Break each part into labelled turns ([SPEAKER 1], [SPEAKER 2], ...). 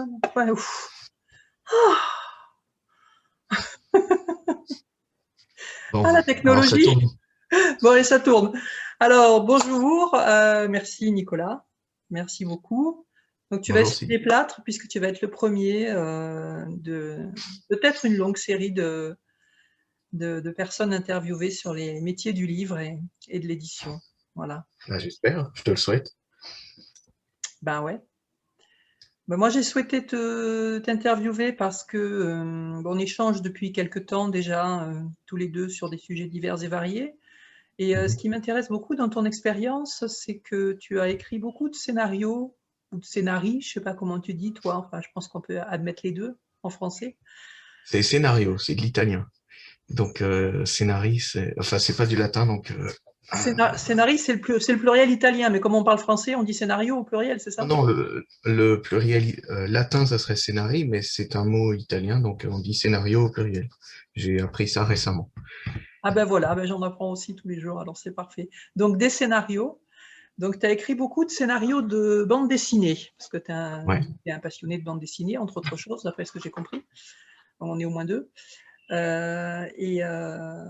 [SPEAKER 1] téléphone. Ouais, ouf. Ah,
[SPEAKER 2] Bon,
[SPEAKER 1] la
[SPEAKER 2] alors ça
[SPEAKER 1] technologie.
[SPEAKER 2] tourne.
[SPEAKER 1] Bon, et ça tourne. Alors, bonjour. Merci, Nicolas. Merci beaucoup. Donc, tu vas
[SPEAKER 2] Bonjour
[SPEAKER 1] essuyer
[SPEAKER 2] Sylvie.
[SPEAKER 1] les plâtres puisque tu vas être le premier de peut-être une longue série de personnes interviewées sur les métiers du livre et de l'édition. Voilà.
[SPEAKER 2] Ah, j'espère, je te le souhaite.
[SPEAKER 1] Ben ouais. Ben moi, j'ai souhaité t'interviewer parce que on échange depuis quelque temps déjà, tous les deux sur des sujets divers et variés. Et ce
[SPEAKER 2] Mhm.
[SPEAKER 1] qui m'intéresse beaucoup dans ton expérience, c'est que tu as écrit beaucoup de scénarios ou de scénarii, je sais pas comment tu dis toi, enfin je pense qu'on peut admettre les deux en français.
[SPEAKER 2] C'est scénario, c'est de l'italien. Donc scénarii, c'est pas du latin, donc
[SPEAKER 1] Scénarii, c'est le pluriel italien, mais comme on parle français, on dit scénario au pluriel, c'est
[SPEAKER 2] non,
[SPEAKER 1] ça?
[SPEAKER 2] non, le pluriel latin, ça serait scénarii, mais c'est un mot italien, donc on dit scénario au pluriel. J'ai appris ça récemment.
[SPEAKER 1] Ah ben voilà, ben j'en apprends aussi tous les jours, alors c'est parfait. Donc des scénarios. Donc tu as écrit beaucoup de scénarios de bande dessinée, parce que
[SPEAKER 2] Ouais.
[SPEAKER 1] t'es un passionné de bande dessinée, entre autres choses, d'après ce que j'ai compris. On est au moins deux. Euh, et, euh,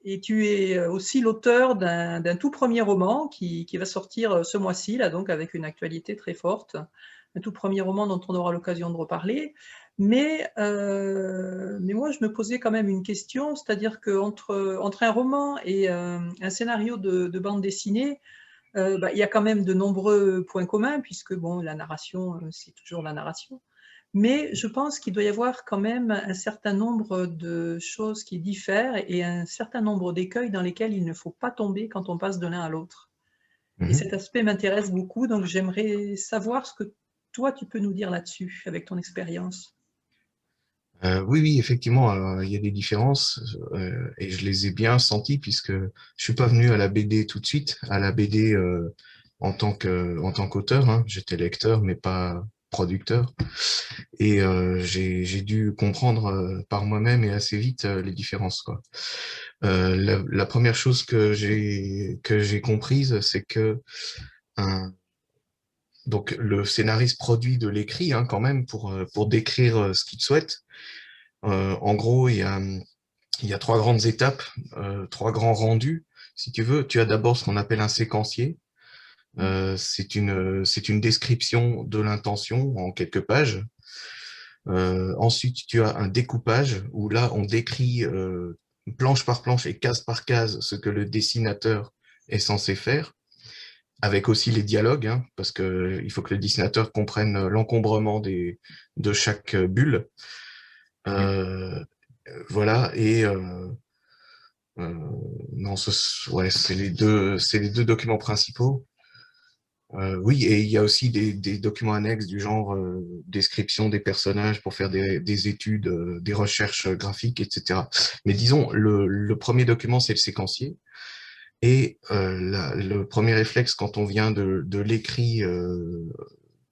[SPEAKER 1] Et tu es aussi l'auteur d'un tout premier roman qui va sortir ce mois-ci, là, donc avec une actualité très forte. Un tout premier roman dont on aura l'occasion de reparler. Mais moi, je me posais quand même une question, c'est-à-dire qu'entre un roman et un scénario de bande dessinée, il y a quand même de nombreux points communs, puisque bon, la narration, c'est toujours la narration. Mais je pense qu'il doit y avoir quand même un certain nombre de choses qui diffèrent et un certain nombre d'écueils dans lesquels il ne faut pas tomber quand on passe de l'un à l'autre. Et
[SPEAKER 2] Mhm.
[SPEAKER 1] cet aspect m'intéresse beaucoup, donc j'aimerais savoir ce que toi tu peux nous dire là-dessus avec ton expérience.
[SPEAKER 2] Oui, oui, effectivement, il y a des différences et je les ai bien senties puisque je suis pas venu à la BD tout de suite, à la BD en tant qu'auteur, hein. J'étais lecteur mais pas producteur et j'ai dû comprendre par moi-même et assez vite les différences, quoi. La première chose que j'ai comprise, c'est que un- donc le scénariste produit de l'écrit, hein, quand même pour décrire ce qu'il souhaite. En gros, il y a trois grandes étapes, trois grands rendus. Si tu veux, tu as d'abord ce qu'on appelle un séquencier. C'est une description de l'intention en quelques pages. Ensuite, tu as un découpage où là, on décrit planche par planche et case par case ce que le dessinateur est censé faire, avec aussi les dialogues, hein, parce que il faut que le dessinateur comprenne l'encombrement de chaque bulle. Euh, voilà, et non, ouais, c'est les deux documents principaux. Oui, et il y a aussi des documents annexes du genre description des personnages pour faire des études, des recherches graphiques, etc. Mais disons, le premier document, c'est le séquencier. Et le premier réflexe quand on vient de l'écrit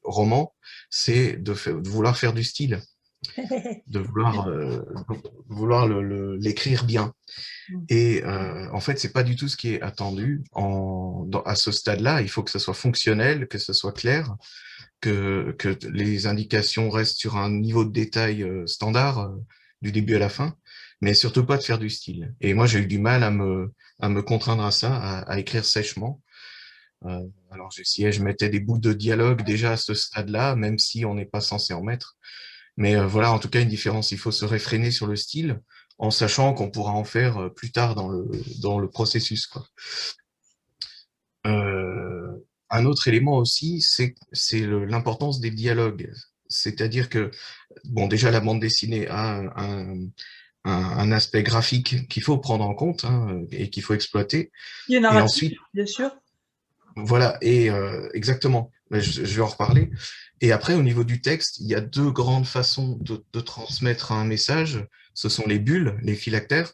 [SPEAKER 2] roman, c'est de vouloir faire du style, de vouloir l'écrire bien. Et en fait, c'est pas du tout ce qui est attendu à ce stade-là. Il faut que ce soit fonctionnel, que ce soit clair, que les indications restent sur un niveau de détail standard du début à la fin, mais surtout pas de faire du style. Et moi, j'ai eu du mal à me contraindre à ça, à écrire sèchement. Alors j'essayais, je mettais des bouts de dialogue déjà à ce stade-là, même si on n'est pas censé en mettre. Mais voilà, en tout cas, une différence. Il faut se réfréner sur le style en sachant qu'on pourra en faire plus tard dans le processus, quoi. Un autre élément aussi, c'est l'importance des dialogues. C'est-à-dire que, bon, déjà, la bande dessinée a un aspect graphique qu'il faut prendre en compte, hein, et qu'il faut exploiter.
[SPEAKER 1] Qui est
[SPEAKER 2] Et
[SPEAKER 1] narratif,
[SPEAKER 2] ensuite,
[SPEAKER 1] bien sûr.
[SPEAKER 2] voilà, et exactement, mais je vais en reparler. Et après, au niveau du texte, il y a deux grandes façons de transmettre un message. Ce sont les bulles, les phylactères,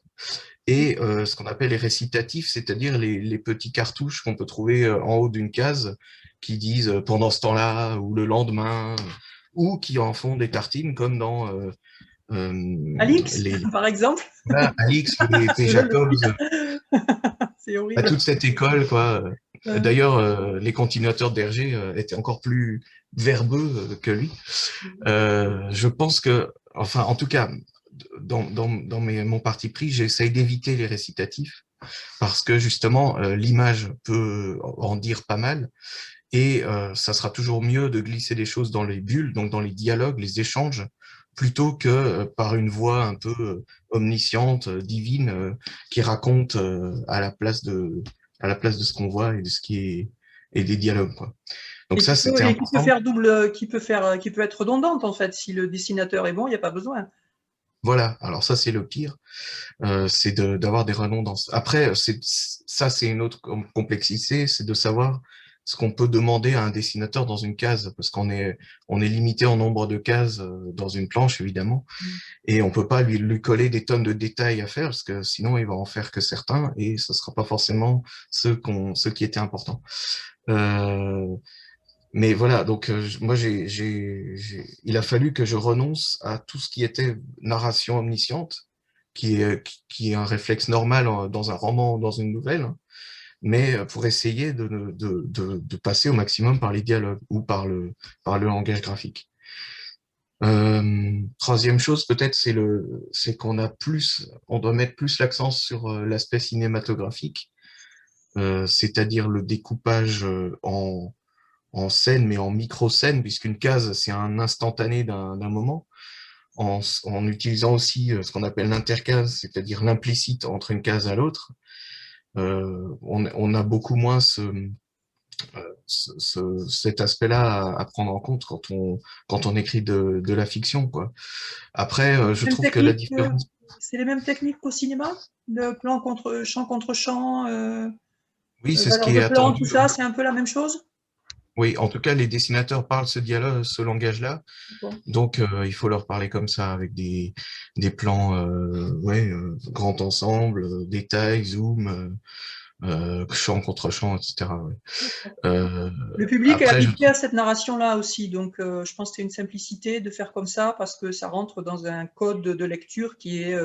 [SPEAKER 2] et ce qu'on appelle les récitatifs, c'est-à-dire les petits cartouches qu'on peut trouver en haut d'une case qui disent pendant ce temps-là ou le lendemain, ou qui en font des tartines comme dans
[SPEAKER 1] Alix,
[SPEAKER 2] les
[SPEAKER 1] par exemple.
[SPEAKER 2] voilà, Alix, les P.
[SPEAKER 1] Je veux le
[SPEAKER 2] Jacobs,
[SPEAKER 1] dire. C'est
[SPEAKER 2] à
[SPEAKER 1] horrible.
[SPEAKER 2] toute cette école, quoi.
[SPEAKER 1] Euh,
[SPEAKER 2] D'ailleurs, les continuateurs d'Hergé étaient encore plus verbeux que lui. Je pense que, enfin, en tout cas, mon parti pris, j'essaye d'éviter les récitatifs parce que justement, l'image peut en dire pas mal et ça sera toujours mieux de glisser des choses dans les bulles, donc dans les dialogues, les échanges, plutôt que par une voix un peu omnisciente, divine, qui raconte à la place de ce qu'on voit et de ce qui est et des dialogues, quoi. Donc ça, c'était
[SPEAKER 1] et qui peut
[SPEAKER 2] important.
[SPEAKER 1] faire double, qui peut être redondante en fait. Si le dessinateur est bon, il n'y a pas besoin.
[SPEAKER 2] Voilà. Alors ça, c'est le pire, c'est d'avoir des redondances. Après, ça, c'est une autre complexité, c'est de savoir ce qu'on peut demander à un dessinateur dans une case, parce on est limité en nombre de cases dans une planche, évidemment, et on peut pas lui coller des tonnes de détails à faire, parce que sinon, il va en faire que certains, et ce sera pas forcément ceux qui étaient importants. Euh, Mais voilà, donc moi, il a fallu que je renonce à tout ce qui était narration omnisciente, qui est un réflexe normal dans un roman ou dans une nouvelle, hein, mais pour essayer de passer au maximum par les dialogues ou par le langage graphique. Troisième chose, peut-être, c'est on doit mettre plus l'accent sur l'aspect cinématographique, c'est-à-dire le découpage en scène, mais en micro-scène, puisqu'une case, c'est un instantané d'un moment, en utilisant aussi ce qu'on appelle l'intercase, c'est-à-dire l'implicite entre une case à l'autre. On a beaucoup moins cet aspect-là à prendre en compte quand on écrit de la fiction, quoi. Après, je
[SPEAKER 1] Même
[SPEAKER 2] trouve que la
[SPEAKER 1] technique,
[SPEAKER 2] différence...
[SPEAKER 1] c'est les mêmes techniques qu'au cinéma? Le plan contre champ,
[SPEAKER 2] Oui, c'est ce
[SPEAKER 1] valeur
[SPEAKER 2] qui
[SPEAKER 1] de
[SPEAKER 2] est
[SPEAKER 1] plan, tout
[SPEAKER 2] attendu.
[SPEAKER 1] ça, c'est un peu la même chose?
[SPEAKER 2] Oui, en tout cas, les dessinateurs parlent ce dialogue, ce langage-là.
[SPEAKER 1] Bon.
[SPEAKER 2] Donc, il faut leur parler comme ça, avec des plans, ouais, grand ensemble, détail, zoom, champ contre champ, etc. Ouais. Euh,
[SPEAKER 1] Le public est
[SPEAKER 2] après, je
[SPEAKER 1] habitué
[SPEAKER 2] trouve,
[SPEAKER 1] à cette narration-là aussi, donc je pense que c'est une simplicité de faire comme ça parce que ça rentre dans un code de lecture qui est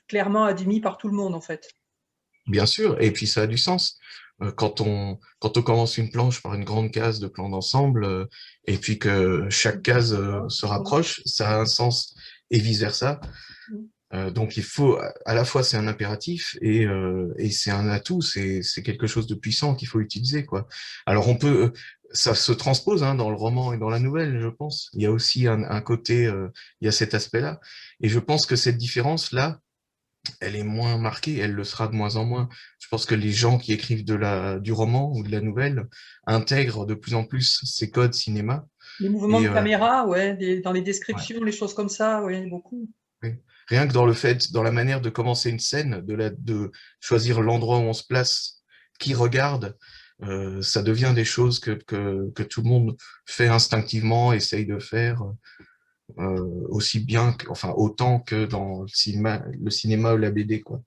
[SPEAKER 1] clairement admis par tout le monde en fait.
[SPEAKER 2] bien sûr, et puis ça a du sens. Quand on commence une planche par une grande case de plan d'ensemble, et puis que chaque case se rapproche, ça a un sens et vice-versa. Donc il faut, à la fois c'est un impératif et c'est un atout, c'est quelque chose de puissant qu'il faut utiliser, quoi. Alors ça se transpose hein, dans le roman et dans la nouvelle, je pense. Il y a aussi un côté, il y a cet aspect-là. Et je pense que cette différence-là, elle est moins marquée, elle le sera de moins en moins. Je pense que les gens qui écrivent du roman ou de la nouvelle intègrent de plus en plus ces codes cinéma.
[SPEAKER 1] Les mouvements
[SPEAKER 2] Et
[SPEAKER 1] de caméra, ouais, dans les
[SPEAKER 2] ouais.
[SPEAKER 1] descriptions, les choses comme ça, oui, beaucoup.
[SPEAKER 2] Oui. Rien que dans le fait, dans la manière de commencer une scène, de choisir l'endroit où on se place, qui regarde, ça devient des choses que tout le monde fait instinctivement, essaye de faire aussi bien, enfin autant que dans le cinéma ou la BD, quoi.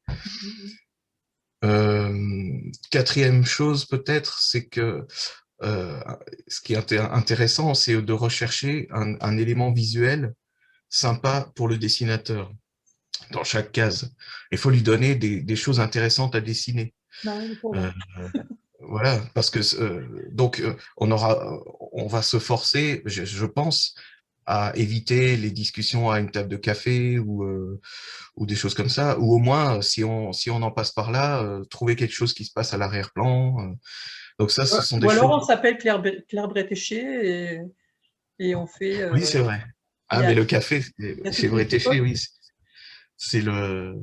[SPEAKER 2] Quatrième chose peut-être, c'est que euh, ce qui est intéressant, c'est de rechercher un élément visuel sympa pour le dessinateur dans chaque case. Il faut lui donner des choses intéressantes à dessiner.
[SPEAKER 1] Non, le pauvre.
[SPEAKER 2] Euh, voilà, parce que donc on va se forcer, je pense, à éviter les discussions à une table de café ou des choses comme ça, ou au moins si on en passe par là, trouver quelque chose qui se passe à l'arrière-plan. Donc ça, ce sont des
[SPEAKER 1] Ou alors on
[SPEAKER 2] choses.
[SPEAKER 1] s'appelle Claire Bretéché et on fait.
[SPEAKER 2] Oui, c'est vrai.
[SPEAKER 1] Il
[SPEAKER 2] Ah,
[SPEAKER 1] y a,
[SPEAKER 2] mais le café,
[SPEAKER 1] il y a
[SPEAKER 2] chez
[SPEAKER 1] toutes les
[SPEAKER 2] Bretéché,
[SPEAKER 1] époques.
[SPEAKER 2] oui, c'est le,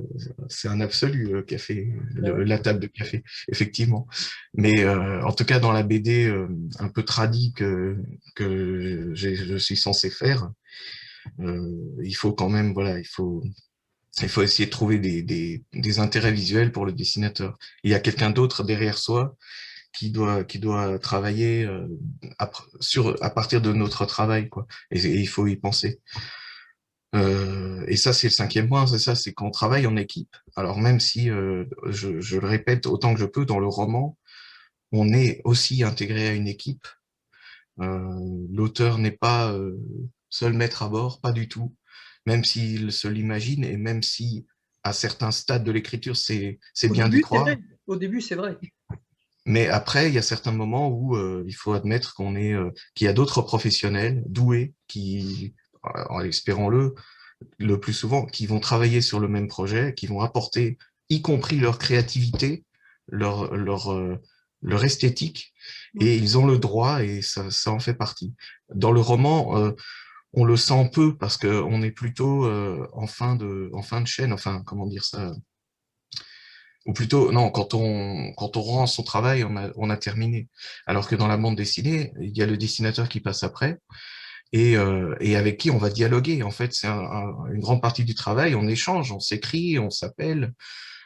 [SPEAKER 2] c'est un absolu café,
[SPEAKER 1] Ben ouais.
[SPEAKER 2] la table de café, effectivement. Mais en tout cas, dans la BD un peu tradie que je suis censé faire, il faut quand même, voilà, il faut essayer de trouver des intérêts visuels pour le dessinateur. Il y a quelqu'un d'autre derrière soi qui doit travailler à partir de notre travail, quoi. Et il faut y penser. Et ça, c'est le cinquième point, c'est ça, c'est qu'on travaille en équipe. Alors même si, je le répète autant que je peux, dans le roman, on est aussi intégré à une équipe. L'auteur n'est pas seul maître à bord, pas du tout, même s'il se l'imagine et même si à certains stades de l'écriture, c'est
[SPEAKER 1] Au
[SPEAKER 2] bien d'y
[SPEAKER 1] début, c'est
[SPEAKER 2] croire.
[SPEAKER 1] vrai. Au début, c'est vrai.
[SPEAKER 2] Mais après, il y a certains moments où il faut admettre qu'il y a d'autres professionnels doués qui, espérons-le, le plus souvent, qui vont travailler sur le même projet, qui vont apporter, y compris leur créativité, leur, leur, euh, leur esthétique, et ils ont le droit, et ça en fait partie. Dans le roman, on le sent peu parce qu'on est plutôt en fin de chaîne, enfin, comment dire ça, ou plutôt, non, quand on rend son travail, on a terminé. Alors que dans la bande dessinée, il y a le dessinateur qui passe après et avec qui on va dialoguer. En fait, c'est une grande partie du travail, on échange, on s'écrit, on s'appelle,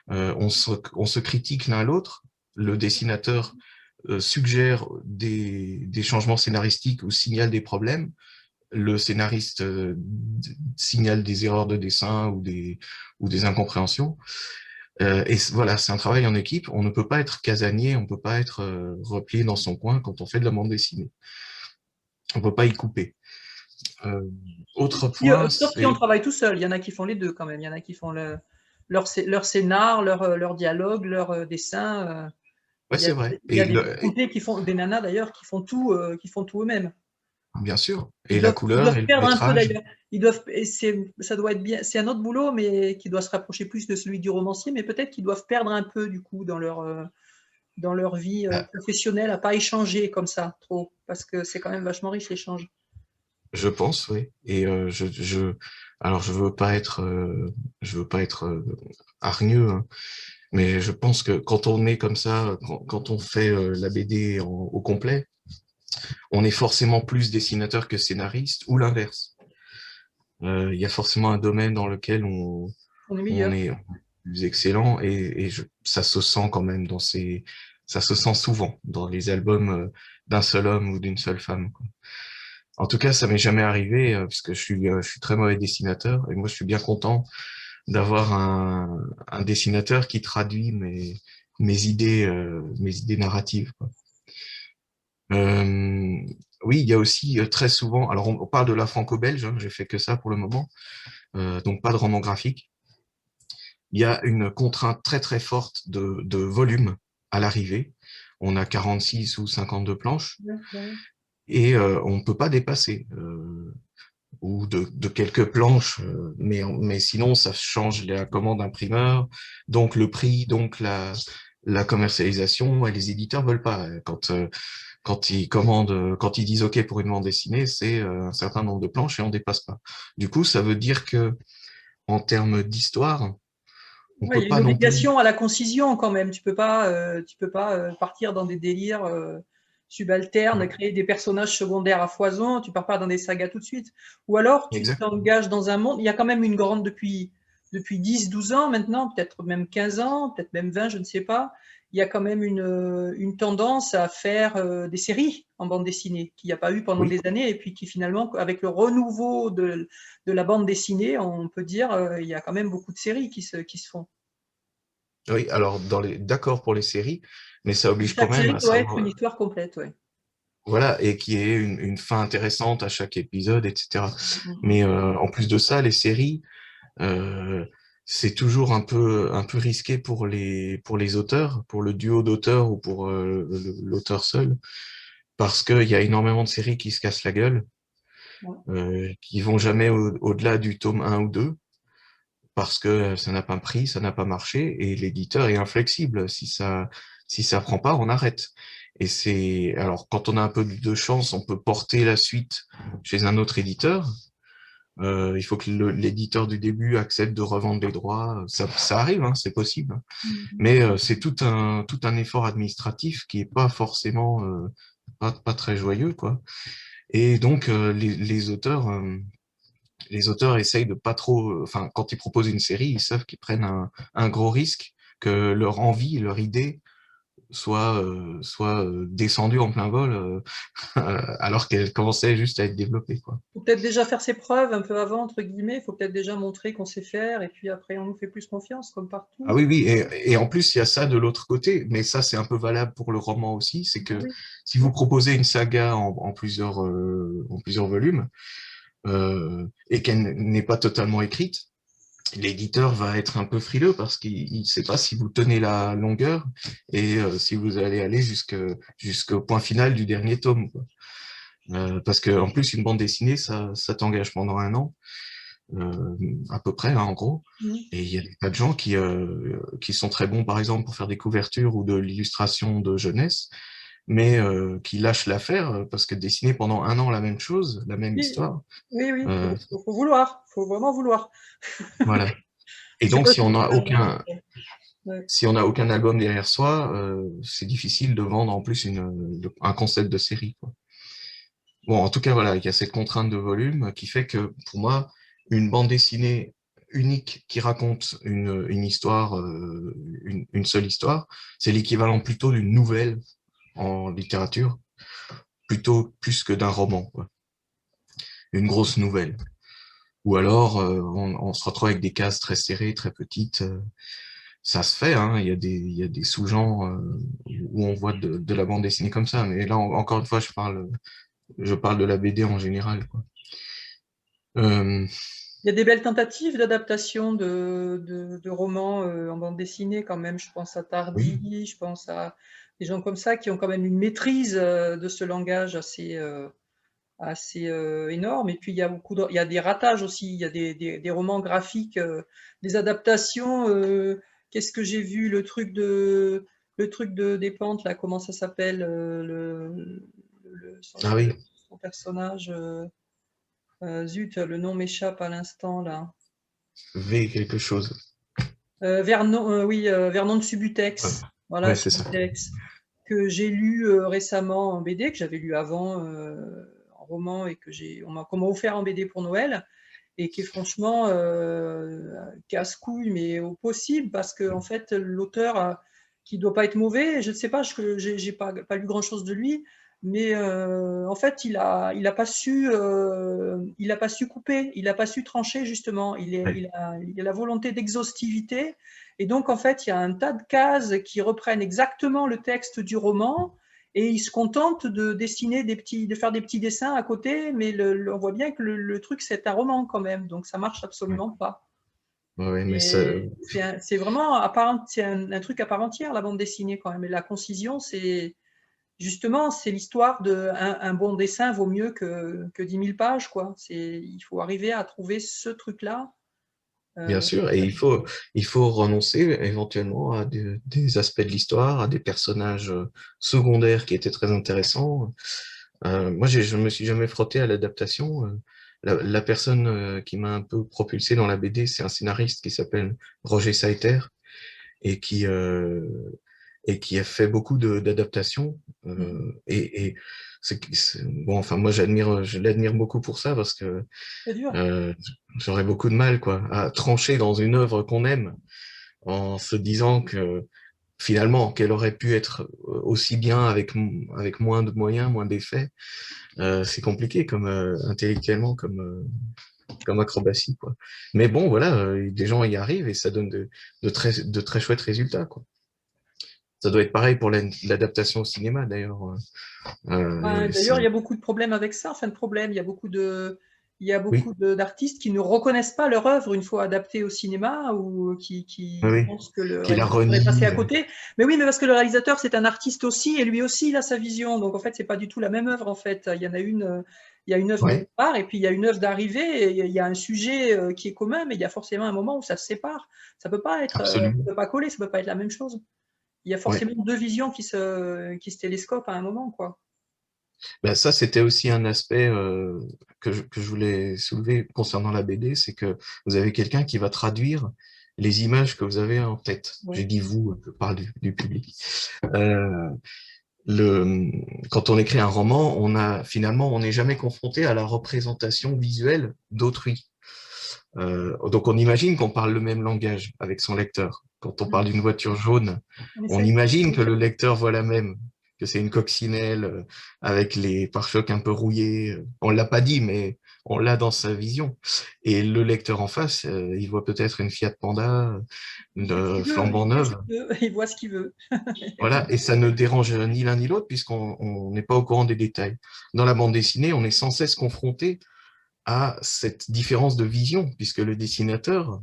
[SPEAKER 2] on se critique l'un l'autre. Le dessinateur suggère des changements scénaristiques ou signale des problèmes. Le scénariste signale des erreurs de dessin ou des incompréhensions. Et voilà, c'est un travail en équipe. On ne peut pas être casanier, on ne peut pas être replié dans son coin quand on fait de la bande dessinée. On ne peut pas y couper. Euh, Autre point,
[SPEAKER 1] Sauf si on
[SPEAKER 2] c'est...
[SPEAKER 1] travaille tout seul. Il y en a qui font les deux quand même. Il y en a qui font leur scénar, leur dialogue, leur dessin.
[SPEAKER 2] Ouais,
[SPEAKER 1] Il y a,
[SPEAKER 2] c'est vrai.
[SPEAKER 1] il y a des comptés qui font, des nanas d'ailleurs, qui font tout eux-mêmes.
[SPEAKER 2] Bien sûr.
[SPEAKER 1] Ils
[SPEAKER 2] Et la
[SPEAKER 1] doivent, ils
[SPEAKER 2] couleur
[SPEAKER 1] doivent
[SPEAKER 2] et le
[SPEAKER 1] perdre un peu
[SPEAKER 2] lettrage.
[SPEAKER 1] d'ailleurs. Ça doit être bien. C'est un autre boulot, mais qui doit se rapprocher plus de celui du romancier. Mais peut-être qu'ils doivent perdre un peu du coup dans leur vie
[SPEAKER 2] Ah,
[SPEAKER 1] professionnelle, à pas échanger comme ça trop, parce que c'est quand même vachement riche l'échange.
[SPEAKER 2] je pense, oui. Et alors je veux pas être hargneux, hein, mais je pense que quand on est comme ça, quand on fait la BD au complet, on est forcément plus dessinateur que scénariste ou l'inverse. Il y a forcément un domaine dans lequel
[SPEAKER 1] On est
[SPEAKER 2] on
[SPEAKER 1] meilleur.
[SPEAKER 2] est plus excellent ça se sent quand même ça se sent souvent dans les albums d'un seul homme ou d'une seule femme, quoi. En tout cas, ça m'est jamais arrivé parce que je suis très mauvais dessinateur et moi je suis bien content d'avoir un dessinateur qui traduit mes idées narratives, quoi. Euh, oui, il y a aussi très souvent, alors on parle de la franco-belge, hein, j'ai fait que ça pour le moment, donc pas de roman graphique. Il y a une contrainte très très forte de volume à l'arrivée. On a 46 ou 52 planches
[SPEAKER 1] Ouais, ouais.
[SPEAKER 2] et on ne peut pas dépasser. Ou de quelques planches, mais sinon ça change la commande imprimeur, donc le prix, donc la commercialisation, et les éditeurs veulent pas. Quand ils commandent, quand ils disent OK pour une bande dessinée, c'est un certain nombre de planches et on dépasse pas. Du coup, ça veut dire que en termes d'histoire, on
[SPEAKER 1] Ouais, il y
[SPEAKER 2] peut
[SPEAKER 1] a une
[SPEAKER 2] pas non plus.
[SPEAKER 1] obligation à la concision quand même. Tu peux pas partir dans des délires subalternes,
[SPEAKER 2] Ouais,
[SPEAKER 1] créer des personnages secondaires à foison. Tu pars pas dans des sagas tout de suite. Ou alors tu
[SPEAKER 2] exactement.
[SPEAKER 1] t'engages dans un monde. Il y a quand même une grande depuis 10, 12 ans maintenant, peut-être même 15 ans, peut-être même 20, je ne sais pas. Il y a quand même une tendance à faire des séries en bande dessinée qu'il n'y a pas eu pendant
[SPEAKER 2] Oui,
[SPEAKER 1] des années et puis qui finalement, avec le renouveau de la bande dessinée, on peut dire il y a quand même beaucoup de séries qui se font.
[SPEAKER 2] oui. Alors d'accord pour les séries, mais ça oblige quand
[SPEAKER 1] Chaque
[SPEAKER 2] même
[SPEAKER 1] série
[SPEAKER 2] à
[SPEAKER 1] doit être une
[SPEAKER 2] savoir.
[SPEAKER 1] histoire complète, ouais.
[SPEAKER 2] Voilà, et qui ait une fin intéressante à chaque épisode, etc.
[SPEAKER 1] Mhm.
[SPEAKER 2] Mais en plus de ça, les séries, euh, c'est toujours un peu risqué pour les auteurs, pour le duo d'auteurs ou pour l'auteur seul, parce qu'il y a énormément de séries qui se cassent la gueule,
[SPEAKER 1] Ouais.
[SPEAKER 2] qui vont jamais au-delà du tome un ou 2 parce que ça n'a pas pris, ça n'a pas marché, et l'éditeur est inflexible. Si ça prend pas, on arrête. Et c'est, alors, quand on a un peu de chance, on peut porter la suite chez un autre éditeur. Il faut que l'éditeur du début accepte de revendre les droits. Ça arrive, hein, c'est possible.
[SPEAKER 1] Mhm.
[SPEAKER 2] Mais c'est tout un effort administratif qui est pas forcément pas très joyeux, quoi. Et donc les auteurs essayent de pas trop, enfin, quand ils proposent une série, ils savent qu'ils prennent un gros risque que leur envie, leur idée soit descendue en plein vol, alors qu'elle commençait juste à être développée, quoi.
[SPEAKER 1] Faut peut-être déjà faire ses preuves un peu avant, entre guillemets. Il faut peut-être déjà montrer qu'on sait faire, et puis après on nous fait plus confiance, comme
[SPEAKER 2] Ah
[SPEAKER 1] partout.
[SPEAKER 2] oui, oui, et en plus, il y a ça de l'autre côté, mais ça, c'est un peu valable pour le roman aussi, c'est que
[SPEAKER 1] Oui,
[SPEAKER 2] si vous proposez une saga en plusieurs volumes, et qu'elle n'est pas totalement écrite, l'éditeur va être un peu frileux parce qu'il ne sait pas si vous tenez la longueur et si vous allez aller jusqu'au point final du dernier tome, quoi. Parce qu'en plus, une bande dessinée, ça t'engage pendant un an, à peu près, hein, en gros.
[SPEAKER 1] Mhm.
[SPEAKER 2] Et il y a des tas de gens qui sont très bons, par exemple, pour faire des couvertures ou de l'illustration de jeunesse, mais qui lâchent l'affaire parce que dessiner pendant un an la même chose, la même
[SPEAKER 1] Oui,
[SPEAKER 2] histoire,
[SPEAKER 1] oui, oui,
[SPEAKER 2] euh,
[SPEAKER 1] faut vouloir, faut vraiment vouloir.
[SPEAKER 2] voilà. Et
[SPEAKER 1] Je sais
[SPEAKER 2] donc,
[SPEAKER 1] pas si c'est un genre. Ouais.
[SPEAKER 2] si on n'a aucun album derrière soi, c'est difficile de vendre en plus un concept de série, quoi. Bon, en tout cas, voilà, il y a cette contrainte de volume qui fait que, pour moi, une bande dessinée unique qui raconte une histoire, une seule histoire, c'est l'équivalent plutôt d'une nouvelle en littérature, plutôt plus que d'un roman, quoi. Une grosse nouvelle. Ou alors, on se retrouve avec des cases très serrées, très petites. Ça se fait, hein, il y a des sous-genres où on voit de la bande dessinée comme ça, mais là, encore une fois, je parle de la BD en général, quoi. Euh,
[SPEAKER 1] Il y a des belles tentatives d'adaptation de romans en bande dessinée quand même. Je pense à
[SPEAKER 2] oui,
[SPEAKER 1] Tardy, je pense à des gens comme ça qui ont quand même une maîtrise de ce langage assez énorme. Et puis il y a des ratages aussi. Il y a des romans graphiques, des adaptations. Qu'est-ce que j'ai vu? Le truc de des pentes là. Comment ça s'appelle?
[SPEAKER 2] ah oui,
[SPEAKER 1] Son personnage. Zut, le nom m'échappe à l'instant là.
[SPEAKER 2] V quelque chose.
[SPEAKER 1] Vernon, oui, Vernon de
[SPEAKER 2] Ouais,
[SPEAKER 1] Subutex. Voilà,
[SPEAKER 2] ouais, c'est ça.
[SPEAKER 1] Subutex, que j'ai lu récemment en BD, que j'avais lu avant en roman et qu'on m'a offert en BD pour Noël, et qui est franchement casse-couille, mais au possible, parce que en fait, l'auteur, qui doit pas être mauvais, je ne sais pas, j'ai pas lu grand-chose de lui, mais en fait, il a pas su couper, il a pas su trancher justement.
[SPEAKER 2] Ouais.
[SPEAKER 1] Il a la volonté d'exhaustivité, et donc en fait, il y a un tas de cases qui reprennent exactement le texte du roman. Et il se contente de dessiner de faire des petits dessins à côté, mais on voit bien que le truc, c'est un roman quand même, donc ça marche
[SPEAKER 2] Ouais,
[SPEAKER 1] absolument pas.
[SPEAKER 2] ouais, ouais, mais ça,
[SPEAKER 1] Et c'est vraiment c'est un truc à part entière, la bande dessinée quand même. Et la concision, justement, c'est l'histoire un bon dessin vaut mieux que 10 000 pages, quoi. Il faut arriver à trouver ce truc-là.
[SPEAKER 2] bien
[SPEAKER 1] Euh,
[SPEAKER 2] sûr, et il faut renoncer éventuellement à des aspects de l'histoire, à des personnages secondaires qui étaient très intéressants. Moi, je me suis jamais frotté à l'adaptation. La personne qui m'a un peu propulsé dans la BD, c'est un scénariste qui s'appelle Roger Saiter et et qui a fait beaucoup d'adaptations. Et bon, enfin, moi, je l'admire beaucoup pour ça parce que
[SPEAKER 1] c'est dur.
[SPEAKER 2] euh, j'aurais beaucoup de mal, quoi, à trancher dans une œuvre qu'on aime en se disant que finalement, qu'elle aurait pu être aussi bien avec moins de moyens, moins d'effets. C'est compliqué comme intellectuellement, comme acrobatie, quoi. Mais bon, voilà, des gens y arrivent et ça donne de très chouettes résultats, quoi. Ça doit être pareil pour l'adaptation au cinéma, d'ailleurs.
[SPEAKER 1] Ouais, d'ailleurs, il y
[SPEAKER 2] C'est...
[SPEAKER 1] a beaucoup de problèmes avec ça. Enfin, de problèmes. Il y a
[SPEAKER 2] Oui,
[SPEAKER 1] beaucoup d'artistes qui ne reconnaissent pas leur œuvre une fois adaptée au cinéma, ou
[SPEAKER 2] oui,
[SPEAKER 1] qui
[SPEAKER 2] oui.
[SPEAKER 1] pensent que le
[SPEAKER 2] Qui la
[SPEAKER 1] réalisateur est passé
[SPEAKER 2] renie.
[SPEAKER 1] à côté. Mais oui, mais parce que le réalisateur, c'est un artiste aussi, et lui aussi, il a sa vision. Donc, en fait, c'est pas du tout la même œuvre, en fait. Il y a une œuvre de
[SPEAKER 2] Ouais,
[SPEAKER 1] départ, et puis il y a une œuvre d'arrivée, et il y a un sujet qui est commun, mais il y a forcément un moment où ça se sépare. Ça
[SPEAKER 2] absolument.
[SPEAKER 1] peut pas coller, ça peut pas être la même chose. Il y a
[SPEAKER 2] Ouais.
[SPEAKER 1] forcément deux visions qui se télescopent à un moment, quoi.
[SPEAKER 2] Ben, ça, c'était aussi un aspect que je voulais soulever concernant la BD, c'est que vous avez quelqu'un qui va traduire les images que vous avez en tête. J'ai
[SPEAKER 1] Ouais.
[SPEAKER 2] dit vous, je parle du public. Euh, le, Quand on écrit un roman, on n'est jamais confronté à la représentation visuelle d'autrui. Donc on imagine qu'on parle le même langage avec son lecteur. Quand on parle d'une voiture jaune,
[SPEAKER 1] On
[SPEAKER 2] on
[SPEAKER 1] essaye.
[SPEAKER 2] imagine que le lecteur voit la même, que c'est une coccinelle avec les pare-chocs un peu rouillés. On l'a pas dit, mais on l'a dans sa vision. Et le lecteur en face, il voit peut-être une Fiat Panda
[SPEAKER 1] Il fait ce qu'il veut,
[SPEAKER 2] flambant neuve.
[SPEAKER 1] il voit ce qu'il veut.
[SPEAKER 2] Voilà, et ça ne dérange ni l'un ni l'autre puisqu'on n'est pas au courant des détails. Dans la bande dessinée, on est sans cesse confronté à cette différence de vision, puisque le dessinateur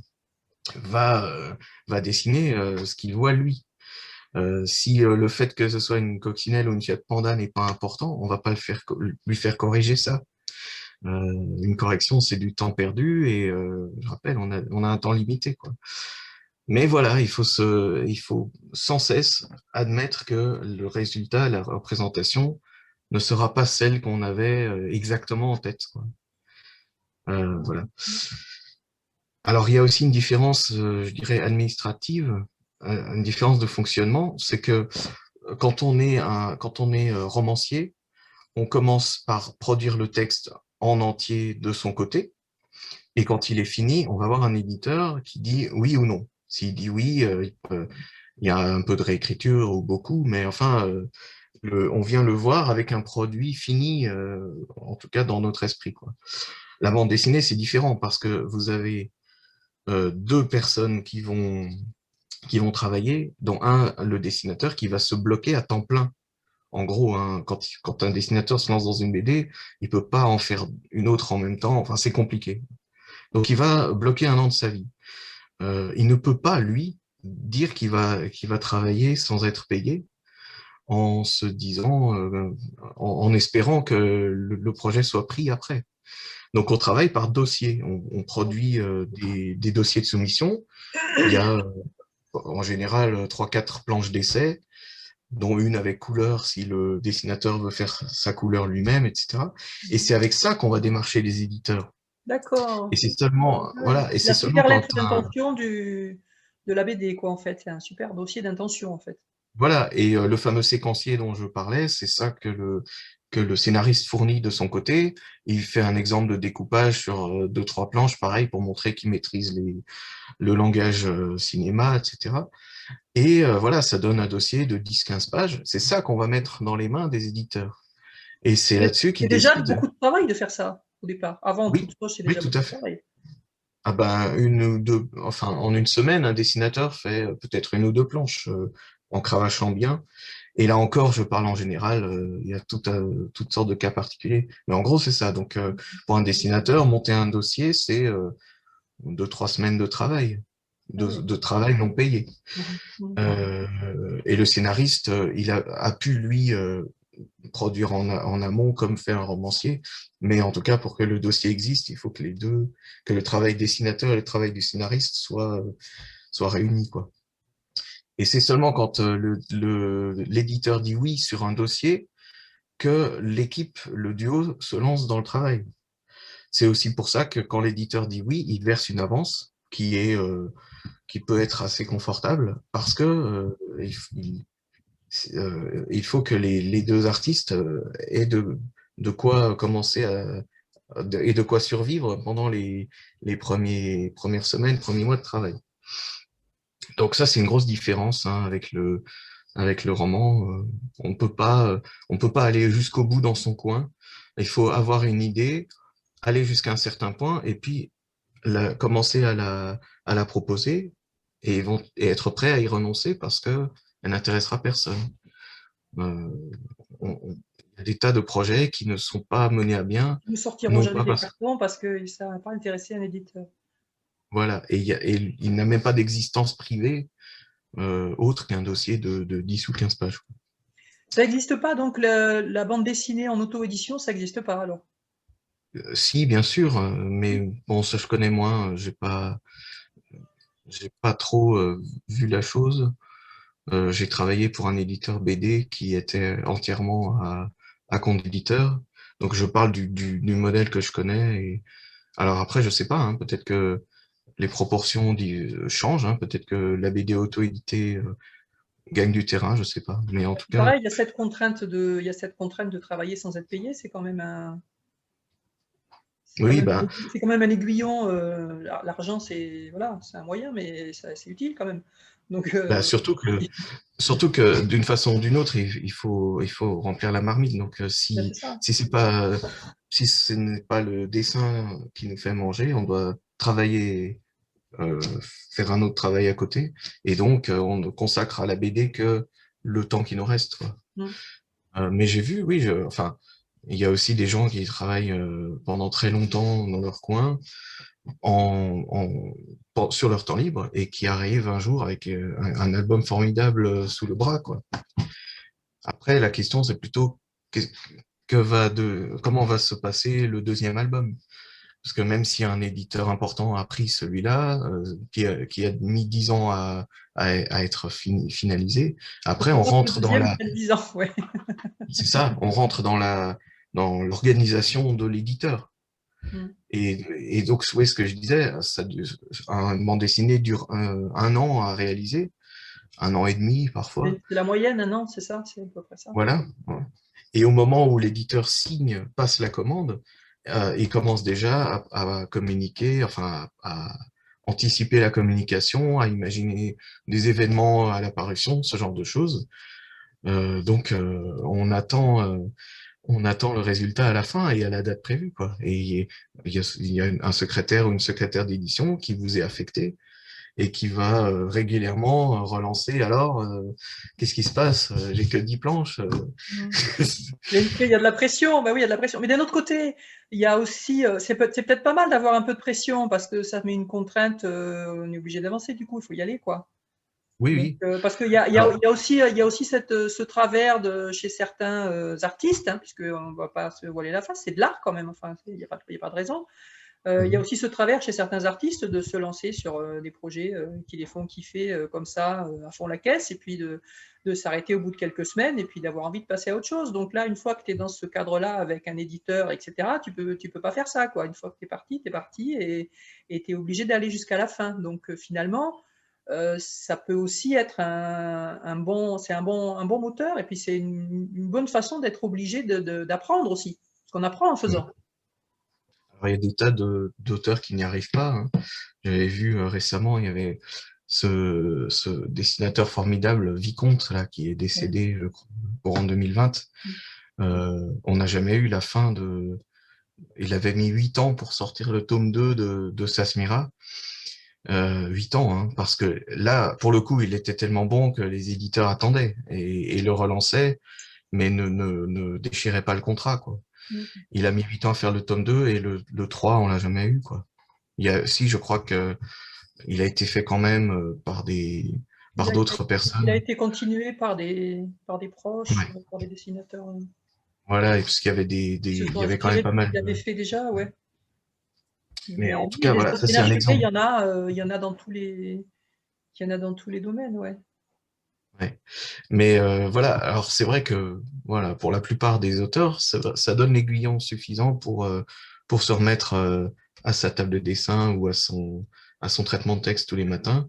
[SPEAKER 2] va dessiner ce qu'il voit lui. Si le fait que ce soit une coccinelle ou une Fiat Panda n'est pas important, on va pas lui faire corriger ça. Une correction, c'est du temps perdu et je rappelle, on a un temps limité, quoi. Mais voilà, il faut sans cesse admettre que le résultat, la représentation, ne sera pas celle qu'on avait exactement en tête, quoi. Voilà. Alors, il y a aussi une différence, je dirais, administrative, une différence de fonctionnement, c'est que quand on est romancier, on commence par produire le texte en entier de son côté, et quand il est fini, on va avoir un éditeur qui dit oui ou non. S'il dit oui, il y a un peu de réécriture ou beaucoup, mais enfin, on vient le voir avec un produit fini, en tout cas dans notre esprit, quoi. La bande dessinée, c'est différent parce que vous avez deux personnes qui vont travailler, dont le dessinateur, qui va se bloquer à temps plein. En gros, hein, quand un dessinateur se lance dans une BD, il peut pas en faire une autre en même temps. Enfin, c'est compliqué. Donc, il va bloquer un an de sa vie. Il ne peut pas, lui, dire qu'il va travailler sans être payé en se disant, en espérant que le projet soit pris après. Donc, on travaille par dossier. On produit des dossiers de soumission. Il y a en général 3-4 planches d'essai, dont une avec couleur si le dessinateur veut faire sa couleur lui-même, etc. Et c'est avec ça qu'on va démarcher les éditeurs. Et
[SPEAKER 1] D'accord.
[SPEAKER 2] c'est seulement,
[SPEAKER 1] Ouais.
[SPEAKER 2] voilà, et c'est
[SPEAKER 1] La
[SPEAKER 2] seulement
[SPEAKER 1] super lettre
[SPEAKER 2] quand
[SPEAKER 1] d'intention de la BD, quoi, en fait. C'est un super dossier d'intention, en fait.
[SPEAKER 2] voilà, et le fameux séquencier dont je parlais, c'est ça que le scénariste fournit de son côté. Il fait un exemple de découpage sur deux, trois planches, pareil, pour montrer qu'il maîtrise le langage cinéma, etc. Et voilà, ça donne un dossier de 10-15 pages. C'est ça qu'on va mettre dans les mains des éditeurs. Et c'est là-dessus
[SPEAKER 1] C'est
[SPEAKER 2] qu'ils
[SPEAKER 1] déjà
[SPEAKER 2] décident.
[SPEAKER 1] beaucoup de travail de faire ça, au départ. Avant toute
[SPEAKER 2] Oui,
[SPEAKER 1] chose, c'est
[SPEAKER 2] oui,
[SPEAKER 1] déjà
[SPEAKER 2] tout
[SPEAKER 1] beaucoup
[SPEAKER 2] à
[SPEAKER 1] de
[SPEAKER 2] fait.
[SPEAKER 1] travail.
[SPEAKER 2] Ah ben, une ou deux, enfin, en une semaine, un dessinateur fait peut-être une ou deux planches en cravachant bien. Et là encore, je parle en général, il y a toutes sortes de cas particuliers. Mais en gros, c'est ça. Donc, pour un dessinateur, monter un dossier, c'est 2-3 semaines de travail,
[SPEAKER 1] Ah oui.
[SPEAKER 2] de travail non payé.
[SPEAKER 1] Mhm. Mhm.
[SPEAKER 2] Et le scénariste, il a pu, lui, produire en amont comme fait un romancier. Mais en tout cas, pour que le dossier existe, il faut que les deux, que le travail dessinateur et le travail du scénariste soient réunis, quoi. Et c'est seulement quand l'éditeur dit oui sur un dossier que l'équipe, le duo, se lance dans le travail. C'est aussi pour ça que quand l'éditeur dit oui, il verse une avance qui peut être assez confortable parce que il faut que les deux artistes aient de quoi commencer et de quoi survivre pendant les premières semaines, premiers mois de travail. Donc ça, c'est une grosse différence hein, avec le roman. On peut pas aller jusqu'au bout dans son coin. Il faut avoir une idée, aller jusqu'à un certain point et puis commencer à la proposer et être prêt à y renoncer parce que elle n'intéressera personne. Euh, il y a des tas de projets qui ne sont pas menés à bien,
[SPEAKER 1] Ils ne sortiront
[SPEAKER 2] non
[SPEAKER 1] jamais
[SPEAKER 2] pas
[SPEAKER 1] des
[SPEAKER 2] parce
[SPEAKER 1] cartons parce que ça n'a pas intéressé un éditeur.
[SPEAKER 2] voilà, et il n'a même pas d'existence privée autre qu'un dossier de 10 ou 15 pages.
[SPEAKER 1] Ça n'existe pas, donc la bande dessinée en auto-édition, ça n'existe pas alors.
[SPEAKER 2] Si, bien sûr, mais bon, ça je connais moins, j'ai pas trop vu la chose. J'ai travaillé pour un éditeur BD qui était entièrement à compte éditeur. Donc je parle du modèle que je connais. Et... Alors après, je sais pas, hein, peut-être que les proportions changent, hein, peut-être que la BD auto-éditée gagne du terrain, je sais pas. Mais en tout cas,
[SPEAKER 1] Pareil, il y a cette contrainte de travailler sans être payé,
[SPEAKER 2] oui, ben,
[SPEAKER 1] c'est quand même un aiguillon. L'argent, c'est voilà, c'est un moyen, mais c'est utile quand même. Donc,
[SPEAKER 2] ben, surtout que d'une façon ou d'une autre, il faut remplir la marmite. Donc
[SPEAKER 1] c'est ça.
[SPEAKER 2] si c'est pas si ce n'est pas le dessin qui nous fait manger, on doit travailler euh, faire un autre travail à côté. Et donc, on ne consacre à la BD que le temps qui nous reste, quoi.
[SPEAKER 1] Mm.
[SPEAKER 2] Mais j'ai vu, oui, enfin, Il y a aussi des gens qui travaillent pendant très longtemps dans leur coin, sur leur temps libre, et qui arrivent un jour avec un album formidable sous le bras, quoi. Après, la question, c'est plutôt comment va se passer le deuxième album. Parce que même si un éditeur important a pris celui-là, qui a mis 10 ans à être finalisé, après on
[SPEAKER 1] Pendant que le
[SPEAKER 2] rentre dans
[SPEAKER 1] deuxième
[SPEAKER 2] la...
[SPEAKER 1] prenne 10 ans, ouais.
[SPEAKER 2] C'est ça, on rentre dans l'organisation de l'éditeur.
[SPEAKER 1] Mm.
[SPEAKER 2] Et donc, oui, ce que je disais, un bande dessinée dure un an à réaliser, un an et demi parfois.
[SPEAKER 1] C'est la moyenne, non? C'est ça, c'est à peu près ça.
[SPEAKER 2] Voilà. Ouais. Et au moment où l'éditeur signe, passe la commande, il commence déjà à communiquer, enfin à anticiper la communication, à imaginer des événements à l'apparition, ce genre de choses. Donc on attend le résultat à la fin et à la date prévue, quoi. Et il y a un secrétaire ou une secrétaire d'édition qui vous est affecté et qui va régulièrement relancer. Alors, qu'est-ce qui se passe? J'ai que 10 planches.
[SPEAKER 1] Mm. Il y a de la pression, bah oui, il y a de la pression. Mais d'un autre côté, il y a aussi, c'est peut-être pas mal d'avoir un peu de pression parce que ça met une contrainte, on est obligé d'avancer du coup, il faut y aller, quoi.
[SPEAKER 2] Oui,
[SPEAKER 1] Donc,
[SPEAKER 2] oui.
[SPEAKER 1] parce
[SPEAKER 2] Alors,
[SPEAKER 1] il y a aussi ce travers chez certains artistes, hein, puisqu'on ne va pas se voiler la face, c'est de l'art quand même, enfin, il y a pas de raison. Il y a aussi ce travers chez certains artistes de se lancer sur des projets qui les font kiffer comme ça, à fond la caisse, et puis de s'arrêter au bout de quelques semaines, et puis d'avoir envie de passer à autre chose. Donc là, une fois que tu es dans ce cadre-là avec un éditeur, etc., tu peux pas faire ça, quoi. Une fois que tu es parti, et tu es obligé d'aller jusqu'à la fin. Donc finalement, ça peut aussi être un bon moteur, et puis c'est une bonne façon d'être obligé d'apprendre aussi, parce qu'on apprend en faisant.
[SPEAKER 2] il y a des tas d'auteurs qui n'y arrivent pas, hein. J'avais vu récemment, il y avait ce dessinateur formidable, Vicomte, là, qui est
[SPEAKER 1] Ouais.
[SPEAKER 2] décédé, je crois, courant 2020. On n'a jamais eu la fin de... Il avait mis 8 ans pour sortir le tome 2 de Sasmira. 8 ans, hein, parce que là, pour le coup, il était tellement bon que les éditeurs attendaient et le relançaient, mais ne déchiraient pas le contrat, quoi.
[SPEAKER 1] Mm.
[SPEAKER 2] Il a mis 8 ans à faire le tome 2 et le 3, on l'a jamais eu, quoi. Si, je crois que il a été fait quand même
[SPEAKER 1] Il
[SPEAKER 2] par
[SPEAKER 1] a,
[SPEAKER 2] d'autres
[SPEAKER 1] il a
[SPEAKER 2] personnes.
[SPEAKER 1] été continué par des proches,
[SPEAKER 2] Ouais.
[SPEAKER 1] par des dessinateurs
[SPEAKER 2] Voilà, et parce qu'il y avait
[SPEAKER 1] qui se
[SPEAKER 2] il
[SPEAKER 1] sont
[SPEAKER 2] y avait quand même
[SPEAKER 1] inspirés de
[SPEAKER 2] pas
[SPEAKER 1] ce
[SPEAKER 2] mal
[SPEAKER 1] qu'il avait
[SPEAKER 2] de...
[SPEAKER 1] fait déjà, ouais.
[SPEAKER 2] Mais
[SPEAKER 1] Mais
[SPEAKER 2] en tout
[SPEAKER 1] oui,
[SPEAKER 2] cas,
[SPEAKER 1] des
[SPEAKER 2] voilà, ça c'est un
[SPEAKER 1] énergies,
[SPEAKER 2] exemple.
[SPEAKER 1] il y en a dans il y en a dans tous les domaines, ouais.
[SPEAKER 2] Ouais. Mais voilà, alors c'est vrai que voilà, pour la plupart des auteurs, ça donne l'aiguillon suffisant pour se remettre à sa table de dessin ou à son traitement de texte tous les matins.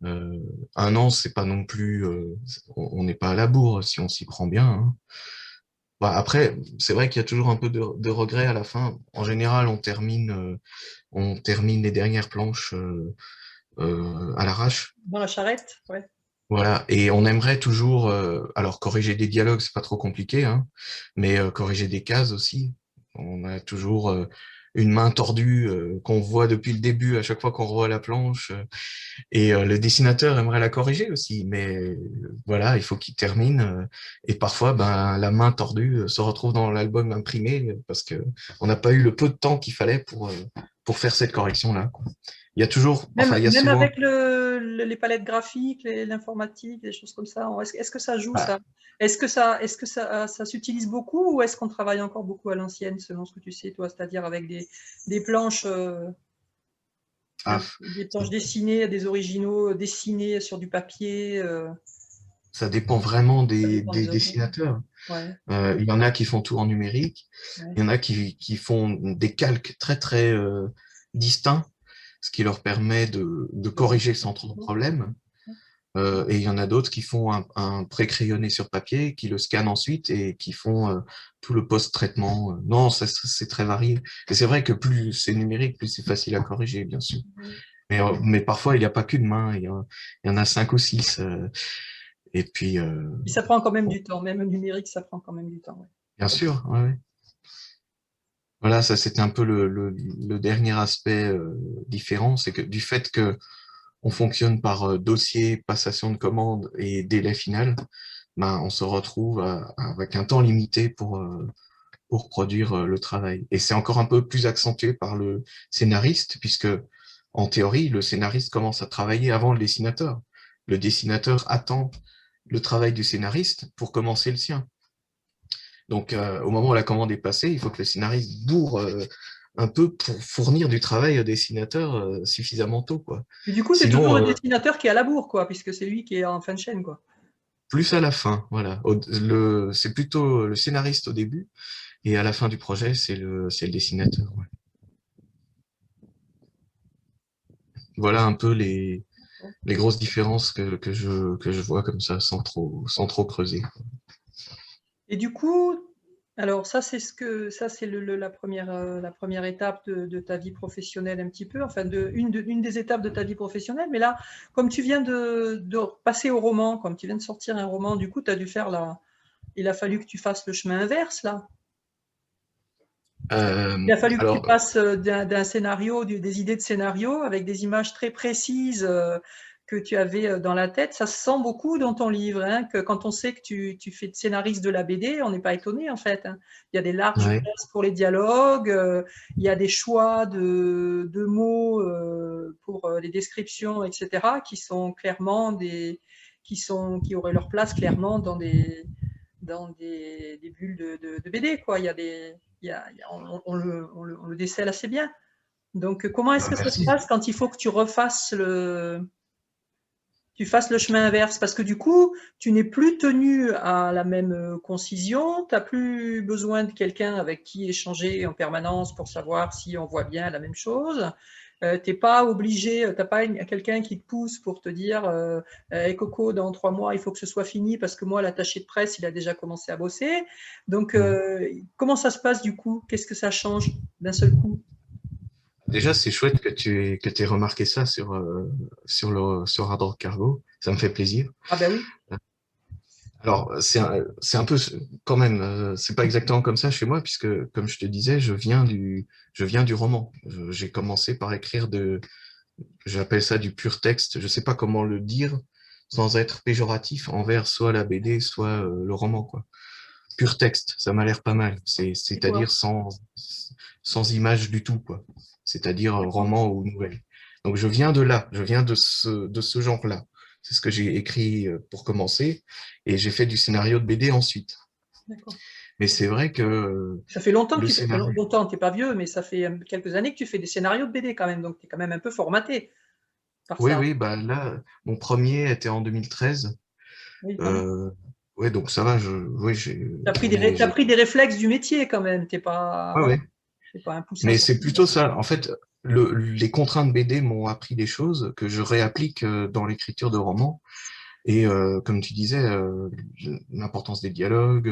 [SPEAKER 2] Euh, un an, c'est pas non plus, on n'est pas à la bourre si on s'y prend bien, hein. Bah, après, c'est vrai qu'il y a toujours un peu de regret à la fin. En général, on termine les dernières planches à l'arrache.
[SPEAKER 1] Dans la charrette, ouais.
[SPEAKER 2] Voilà, et on aimerait toujours, alors corriger des dialogues, c'est pas trop compliqué, hein, mais corriger des cases aussi. On a toujours une main tordue qu'on voit depuis le début à chaque fois qu'on revoit la planche, et le dessinateur aimerait la corriger aussi, mais voilà, il faut qu'il termine, et parfois, ben, la main tordue se retrouve dans l'album imprimé parce que on n'a pas eu le peu de temps qu'il fallait pour faire cette correction-là, quoi. Il y a toujours, enfin, il y a
[SPEAKER 1] Même
[SPEAKER 2] souvent...
[SPEAKER 1] avec les palettes graphiques, l'informatique, des choses comme ça, est-ce que ça joue ça? Est-ce que ça s'utilise beaucoup, ou est-ce qu'on travaille encore beaucoup à l'ancienne, selon ce que tu sais, toi, c'est-à-dire avec des planches,
[SPEAKER 2] Ah,
[SPEAKER 1] des planches dessinées, des originaux dessinés sur du papier,
[SPEAKER 2] ça dépend vraiment
[SPEAKER 1] ça dépend
[SPEAKER 2] des
[SPEAKER 1] des auteurs.
[SPEAKER 2] dessinateurs.
[SPEAKER 1] Ouais,
[SPEAKER 2] Il y en a qui font tout en numérique,
[SPEAKER 1] ouais.
[SPEAKER 2] il y en a qui font des calques très très distincts, ce qui leur permet de corriger sans trop de problème. Et il y en a d'autres qui font un pré-crayonné sur papier, qui le scannent ensuite et qui font tout le post-traitement. Non, c'est très varié. Et c'est vrai que plus c'est numérique, plus c'est facile à corriger, bien sûr. Mais parfois, il n'y a pas qu'une main, il y en a 5 ou 6. Et puis,
[SPEAKER 1] Et ça prend quand même
[SPEAKER 2] bon,
[SPEAKER 1] du temps, même le numérique, ça prend quand même du temps. Ouais.
[SPEAKER 2] bien sûr, ouais, ouais. Voilà, ça c'était un peu le dernier aspect différent, c'est que du fait que on fonctionne par dossier, passation de commande et délai final, ben, on se retrouve avec un temps limité pour produire le travail. Et c'est encore un peu plus accentué par le scénariste, puisque en théorie, le scénariste commence à travailler avant le dessinateur. Le dessinateur attend le travail du scénariste pour commencer le sien. Donc, au moment où la commande est passée, il faut que le scénariste bourre un peu pour fournir du travail au dessinateur suffisamment tôt, quoi.
[SPEAKER 1] Et du coup, c'est toujours
[SPEAKER 2] Sinon,
[SPEAKER 1] le dessinateur qui est à la bourre, quoi, puisque c'est lui qui est en fin de chaîne, quoi.
[SPEAKER 2] plus à la fin, voilà. C'est plutôt le scénariste au début, et à la fin du projet, c'est le dessinateur. Ouais. Voilà un peu les grosses différences que je vois comme ça, sans trop creuser.
[SPEAKER 1] Et du coup, alors ça, c'est la première étape de ta vie professionnelle un petit peu, enfin une des étapes de ta vie professionnelle. Mais là, comme tu viens de passer au roman, comme tu viens de sortir un roman, du coup, tu as dû faire il a fallu que tu fasses le chemin inverse là.
[SPEAKER 2] Euh,
[SPEAKER 1] Il a fallu que tu
[SPEAKER 2] alors,
[SPEAKER 1] passes d'un scénario, des idées de scénario avec des images très précises que tu avais dans la tête. Ça se sent beaucoup dans ton livre, hein, que quand on sait que tu fais de scénariste de la BD, on n'est pas étonné en fait, hein. Il y a des larges
[SPEAKER 2] ouais.
[SPEAKER 1] places pour les dialogues, il y a des choix de mots pour les descriptions, etc., qui sont clairement qui auraient leur place clairement dans des bulles de BD, quoi. Il y a des, il y a- on le décèle assez bien. Donc, comment est-ce
[SPEAKER 2] Ah,
[SPEAKER 1] que ça se
[SPEAKER 2] merci.
[SPEAKER 1] passe quand il faut que tu fasses le chemin inverse? Parce que du coup, tu n'es plus tenu à la même concision, tu n'as plus besoin de quelqu'un avec qui échanger en permanence pour savoir si on voit bien la même chose. T'es pas obligé, t'as pas quelqu'un qui te pousse pour te dire hey Coco, dans 3 mois, il faut que ce soit fini parce que moi, l'attaché de presse, il a déjà commencé à bosser. Donc,
[SPEAKER 2] Mm.
[SPEAKER 1] comment ça se passe du coup? Qu'est-ce que ça change d'un seul coup?
[SPEAKER 2] Déjà, c'est chouette que tu aies remarqué ça sur Hard Rock Cargo. Ça me fait plaisir.
[SPEAKER 1] Ah ben oui,
[SPEAKER 2] Alors, c'est un peu, quand même, c'est pas exactement comme ça chez moi, puisque, comme je te disais, je viens du roman. J'ai commencé par écrire j'appelle ça du pur texte. Je sais pas comment le dire sans être péjoratif envers soit la BD, soit le roman, quoi. Pur texte, ça m'a l'air pas mal. C'est-à-dire
[SPEAKER 1] d'accord,
[SPEAKER 2] sans image du tout, quoi. C'est-à-dire
[SPEAKER 1] d'accord,
[SPEAKER 2] roman ou nouvelle. Donc je viens de là, je viens de ce genre-là. C'est ce que j'ai écrit pour commencer, et j'ai fait du scénario de BD ensuite.
[SPEAKER 1] d'accord.
[SPEAKER 2] Mais c'est vrai que
[SPEAKER 1] Ça fait longtemps que
[SPEAKER 2] le
[SPEAKER 1] tu fais, enfin,
[SPEAKER 2] scénario.
[SPEAKER 1] longtemps, t'es pas vieux, mais ça fait quelques années que tu fais des scénarios de BD quand même, donc tu es quand même un peu formaté par
[SPEAKER 2] Oui,
[SPEAKER 1] ça.
[SPEAKER 2] oui, bah là, mon premier était en 2013.
[SPEAKER 1] Oui, quand même.
[SPEAKER 2] Euh, ouais, donc ça va, oui,
[SPEAKER 1] T'as pris
[SPEAKER 2] j'en ai,
[SPEAKER 1] t'as pris des réflexes du métier quand même. T'es pas,
[SPEAKER 2] ouais,
[SPEAKER 1] voilà,
[SPEAKER 2] ouais.
[SPEAKER 1] c'est pas un poussin
[SPEAKER 2] Mais
[SPEAKER 1] sans
[SPEAKER 2] c'est
[SPEAKER 1] fil.
[SPEAKER 2] plutôt ça. En fait, les contraintes BD m'ont appris des choses que je réapplique dans l'écriture de romans. Et comme tu disais, l'importance des dialogues,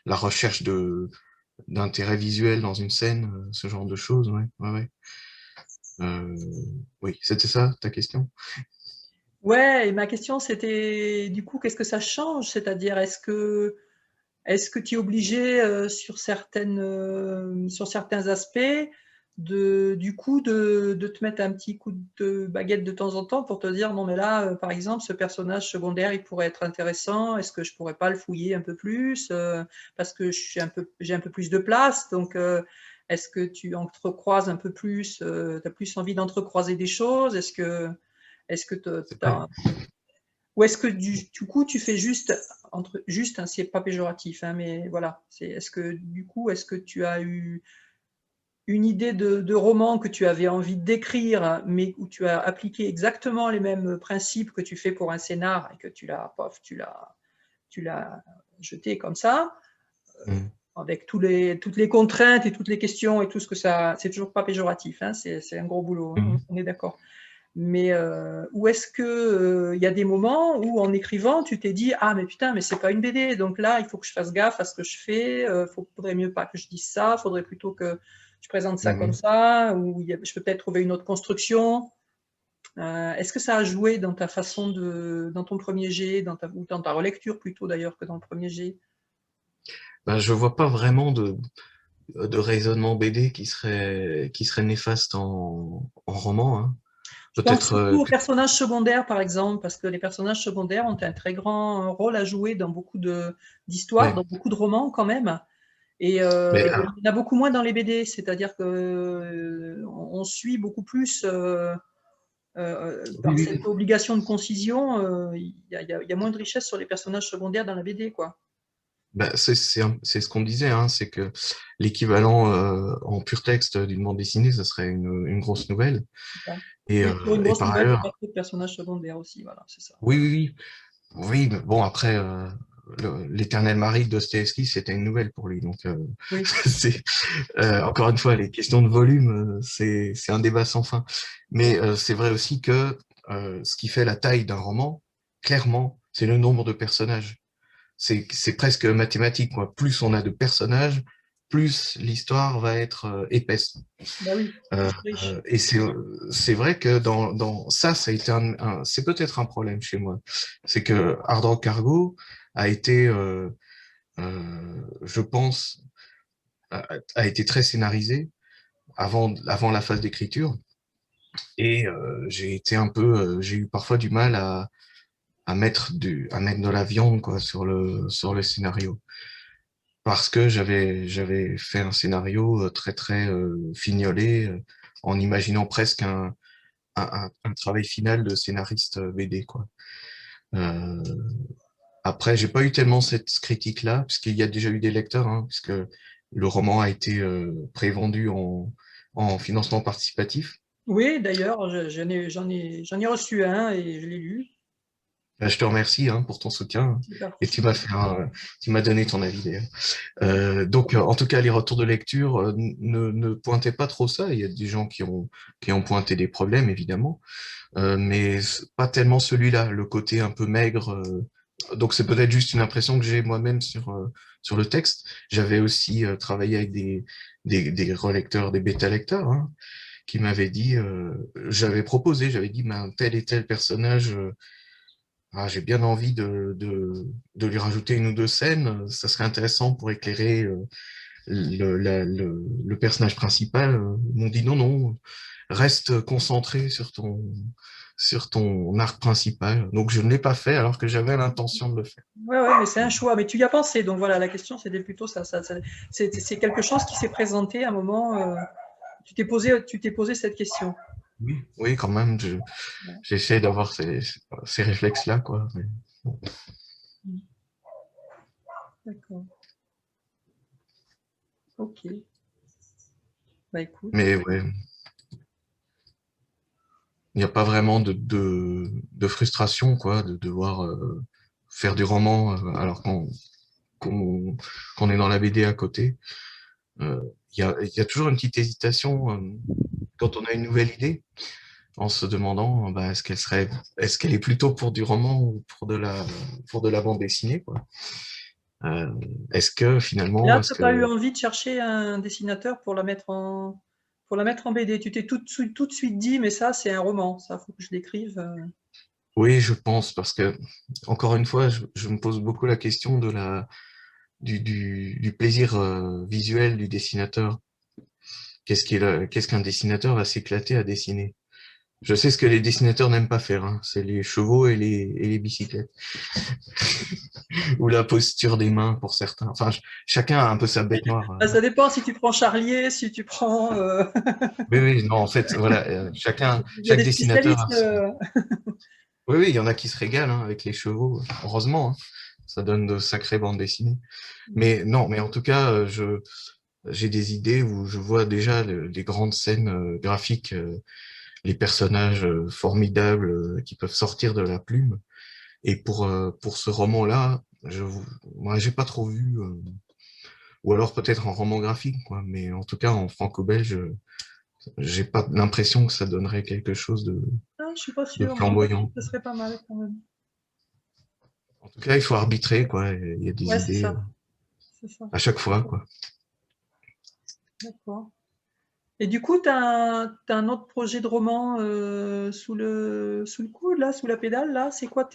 [SPEAKER 2] la recherche d'intérêt visuel dans une scène, ce genre de choses, ouais, ouais, ouais. Euh, oui, c'était ça ta question?
[SPEAKER 1] Ouais, et ma question c'était du coup, qu'est-ce que ça change? C'est-à-dire, est-ce que tu es obligé sur certains aspects du coup de te mettre un petit coup de baguette de temps en temps pour te dire non mais là par exemple ce personnage secondaire il pourrait être intéressant, est-ce que je pourrais pas le fouiller un peu plus parce que j'ai un peu plus de place, donc est-ce que tu entrecroises un peu plus, tu as plus envie d'entrecroiser des choses, est-ce que
[SPEAKER 2] C'est vrai.
[SPEAKER 1] t'as, ou est-ce que du coup, tu fais juste, hein, c'est pas péjoratif, hein, mais voilà, est-ce que du coup, est-ce que tu as eu une idée de roman que tu avais envie d'écrire, mais où tu as appliqué exactement les mêmes principes que tu fais pour un scénar et que tu l'as jeté comme ça,
[SPEAKER 2] Mm.
[SPEAKER 1] avec toutes les contraintes et toutes les questions et tout ce que ça, c'est toujours pas péjoratif, hein, c'est un gros boulot, hein,
[SPEAKER 2] Mm.
[SPEAKER 1] on est d'accord. Mais où est-ce que il y a des moments où en écrivant, tu t'es dit ah mais putain mais c'est pas une BD, donc là il faut que je fasse gaffe à ce que je fais, faudrait mieux pas que je dise ça, faudrait plutôt que je présente ça comme
[SPEAKER 2] Mhm.
[SPEAKER 1] ça, ou je peux peut-être trouver une autre construction. Est-ce que ça a joué dans ta façon dans ton premier jet, ou dans ta relecture plutôt d'ailleurs que dans le premier jet?
[SPEAKER 2] Ben, je vois pas vraiment de raisonnement BD qui serait néfaste en roman, hein.
[SPEAKER 1] Je pense
[SPEAKER 2] Peut-être.
[SPEAKER 1] surtout aux personnages secondaires, par exemple, parce que les personnages secondaires ont un très grand rôle à jouer dans beaucoup d'histoires,
[SPEAKER 2] Ouais.
[SPEAKER 1] dans beaucoup de romans quand même. Et
[SPEAKER 2] Mais,
[SPEAKER 1] il y en a beaucoup moins dans les BD, c'est-à-dire que on suit beaucoup plus
[SPEAKER 2] oui,
[SPEAKER 1] par
[SPEAKER 2] oui.
[SPEAKER 1] cette obligation de concision. Il y a moins de richesse sur les personnages secondaires dans la BD, quoi.
[SPEAKER 2] Bah, c'est ce qu'on disait, hein, c'est que l'équivalent en pur texte d'une bande dessinée, ça serait une grosse nouvelle.
[SPEAKER 1] C'est ça.
[SPEAKER 2] Et,
[SPEAKER 1] Oui, sur une
[SPEAKER 2] et
[SPEAKER 1] grosse
[SPEAKER 2] par
[SPEAKER 1] nouvelle, il n'y a pas
[SPEAKER 2] ailleurs,
[SPEAKER 1] trop de personnages secondaires aussi, voilà, c'est ça.
[SPEAKER 2] oui, oui, oui. Oui, mais bon, après, l'Éternel Mari de Dostoïevski, c'était une nouvelle pour lui. Donc,
[SPEAKER 1] Oui,
[SPEAKER 2] c'est, encore une fois, les questions de volume, c'est un débat sans fin. Mais c'est vrai aussi que ce qui fait la taille d'un roman, clairement, c'est le nombre de personnages. C'est presque mathématique, quoi. Plus on a de personnages, plus l'histoire va être épaisse.
[SPEAKER 1] bah oui,
[SPEAKER 2] Euh,
[SPEAKER 1] plus riche.
[SPEAKER 2] et c'est vrai que dans ça, ça a été c'est peut-être un problème chez moi. C'est que Hard Rock Cargo a été, je pense, a été très scénarisé avant la phase d'écriture. Et j'ai été un peu, j'ai eu parfois du mal à mettre de la viande quoi sur le scénario parce que j'avais fait un scénario très très fignolé en imaginant presque un travail final de scénariste BD quoi. Euh, Après j'ai pas eu tellement cette critique là puisqu'il y a déjà eu des lecteurs hein, puisque le roman a été prévendu en financement participatif.
[SPEAKER 1] Oui, d'ailleurs, j'en ai reçu un et je l'ai lu.
[SPEAKER 2] Ben, je te remercie hein, pour ton soutien
[SPEAKER 1] Super
[SPEAKER 2] et
[SPEAKER 1] super.
[SPEAKER 2] tu m'as donné ton avis d'ailleurs. Donc, en tout cas, les retours de lecture ne pointaient pas trop ça. Il y a des gens qui ont pointé des problèmes, évidemment, mais pas tellement celui-là, le côté un peu maigre. Donc, c'est peut-être juste une impression que j'ai moi-même sur le texte. J'avais aussi travaillé avec des relecteurs, des bêta-lecteurs, hein, qui m'avaient dit, j'avais dit, ben, tel et tel personnage, j'ai bien envie de lui rajouter une ou deux scènes. Ça serait intéressant pour éclairer le personnage principal. Ils m'ont dit non, non, reste concentré sur ton arc principal. Donc je ne l'ai pas fait alors que j'avais l'intention de le faire.
[SPEAKER 1] Ouais, ouais, mais c'est un choix. Mais tu y as pensé. Donc voilà, la question, c'était plutôt ça. C'est quelque chose qui s'est présenté à un moment. Tu t'es posé cette question.
[SPEAKER 2] Oui, oui, quand même,
[SPEAKER 1] Ouais.
[SPEAKER 2] j'essaie d'avoir ces réflexes-là, quoi. Mais, bon.
[SPEAKER 1] D'accord. Ok. Bah écoute.
[SPEAKER 2] Mais ouais, il n'y a pas vraiment de frustration, quoi, de devoir faire du roman alors qu'on qu'on est dans la BD à côté. Euh, il y a toujours une petite hésitation quand on a une nouvelle idée, en se demandant bah, est-ce qu'elle est plutôt pour du roman ou pour de la bande dessinée, quoi. Euh, Est-ce que
[SPEAKER 1] Et
[SPEAKER 2] finalement,
[SPEAKER 1] là,
[SPEAKER 2] est-ce
[SPEAKER 1] tu n'as pas eu
[SPEAKER 2] que
[SPEAKER 1] envie de chercher un dessinateur pour la mettre en BD. Tu t'es tout de suite dit, mais ça, c'est un roman. Ça, faut que je l'écrive.
[SPEAKER 2] oui, je pense parce que encore une fois, je me pose beaucoup la question de du plaisir visuel du dessinateur. Qu'est-ce qu'un dessinateur va s'éclater à dessiner? Je sais ce que les dessinateurs n'aiment pas faire, hein. C'est les chevaux et les bicyclettes. Ou la posture des mains pour certains. Enfin, chacun a un peu sa bête noire.
[SPEAKER 1] Ah, ça dépend si tu prends Charlier, si tu prends.
[SPEAKER 2] Oui, oui, non, en fait, voilà,
[SPEAKER 1] Il y a
[SPEAKER 2] chaque
[SPEAKER 1] des
[SPEAKER 2] dessinateur a
[SPEAKER 1] spécialistes.
[SPEAKER 2] son... Oui, oui, il y en a qui se régalent hein, avec les chevaux, heureusement, hein. Ça donne de sacrées bandes dessinées. Mais non, mais en tout cas, j'ai des idées où je vois déjà les grandes scènes graphiques, les personnages formidables qui peuvent sortir de la plume. Et pour ce roman-là, moi, j'ai pas trop vu, ou alors peut-être en roman graphique, quoi. Mais en tout cas, en franco-belge, j'ai pas l'impression que ça donnerait quelque chose
[SPEAKER 1] Ah, je suis pas
[SPEAKER 2] de
[SPEAKER 1] sûre. Je pense que
[SPEAKER 2] flamboyant.
[SPEAKER 1] ce serait pas mal quand même.
[SPEAKER 2] En tout cas, il faut arbitrer, quoi. Il y a des
[SPEAKER 1] Ouais, c'est
[SPEAKER 2] idées
[SPEAKER 1] ça. C'est ça.
[SPEAKER 2] à chaque fois, quoi.
[SPEAKER 1] D'accord. Et du coup, t'as un autre projet de roman sous le coude, là, sous la pédale, là? C'est quoi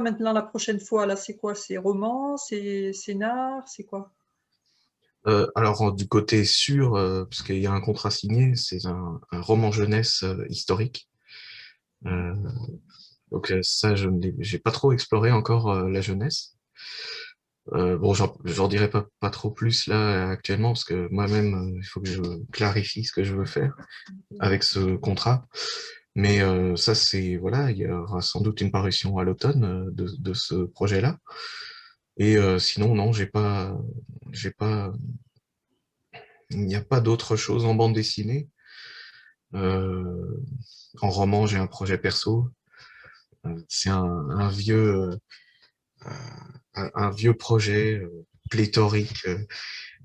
[SPEAKER 1] maintenant la prochaine fois, là? C'est quoi? C'est roman? C'est scénar? C'est quoi?
[SPEAKER 2] Alors, du côté sûr, parce qu'il y a un contrat signé, c'est un roman jeunesse historique. Euh, donc ça, j'ai pas trop exploré encore la jeunesse. Bon, j'en dirai pas trop plus là actuellement parce que moi-même, il faut que je clarifie ce que je veux faire avec ce contrat. Mais ça, c'est voilà, il y aura sans doute une parution à l'automne de ce projet-là. Et sinon, non, j'ai pas, il n'y a pas d'autre chose en bande dessinée. Euh, En roman, j'ai un projet perso. C'est un vieux, un vieux projet pléthorique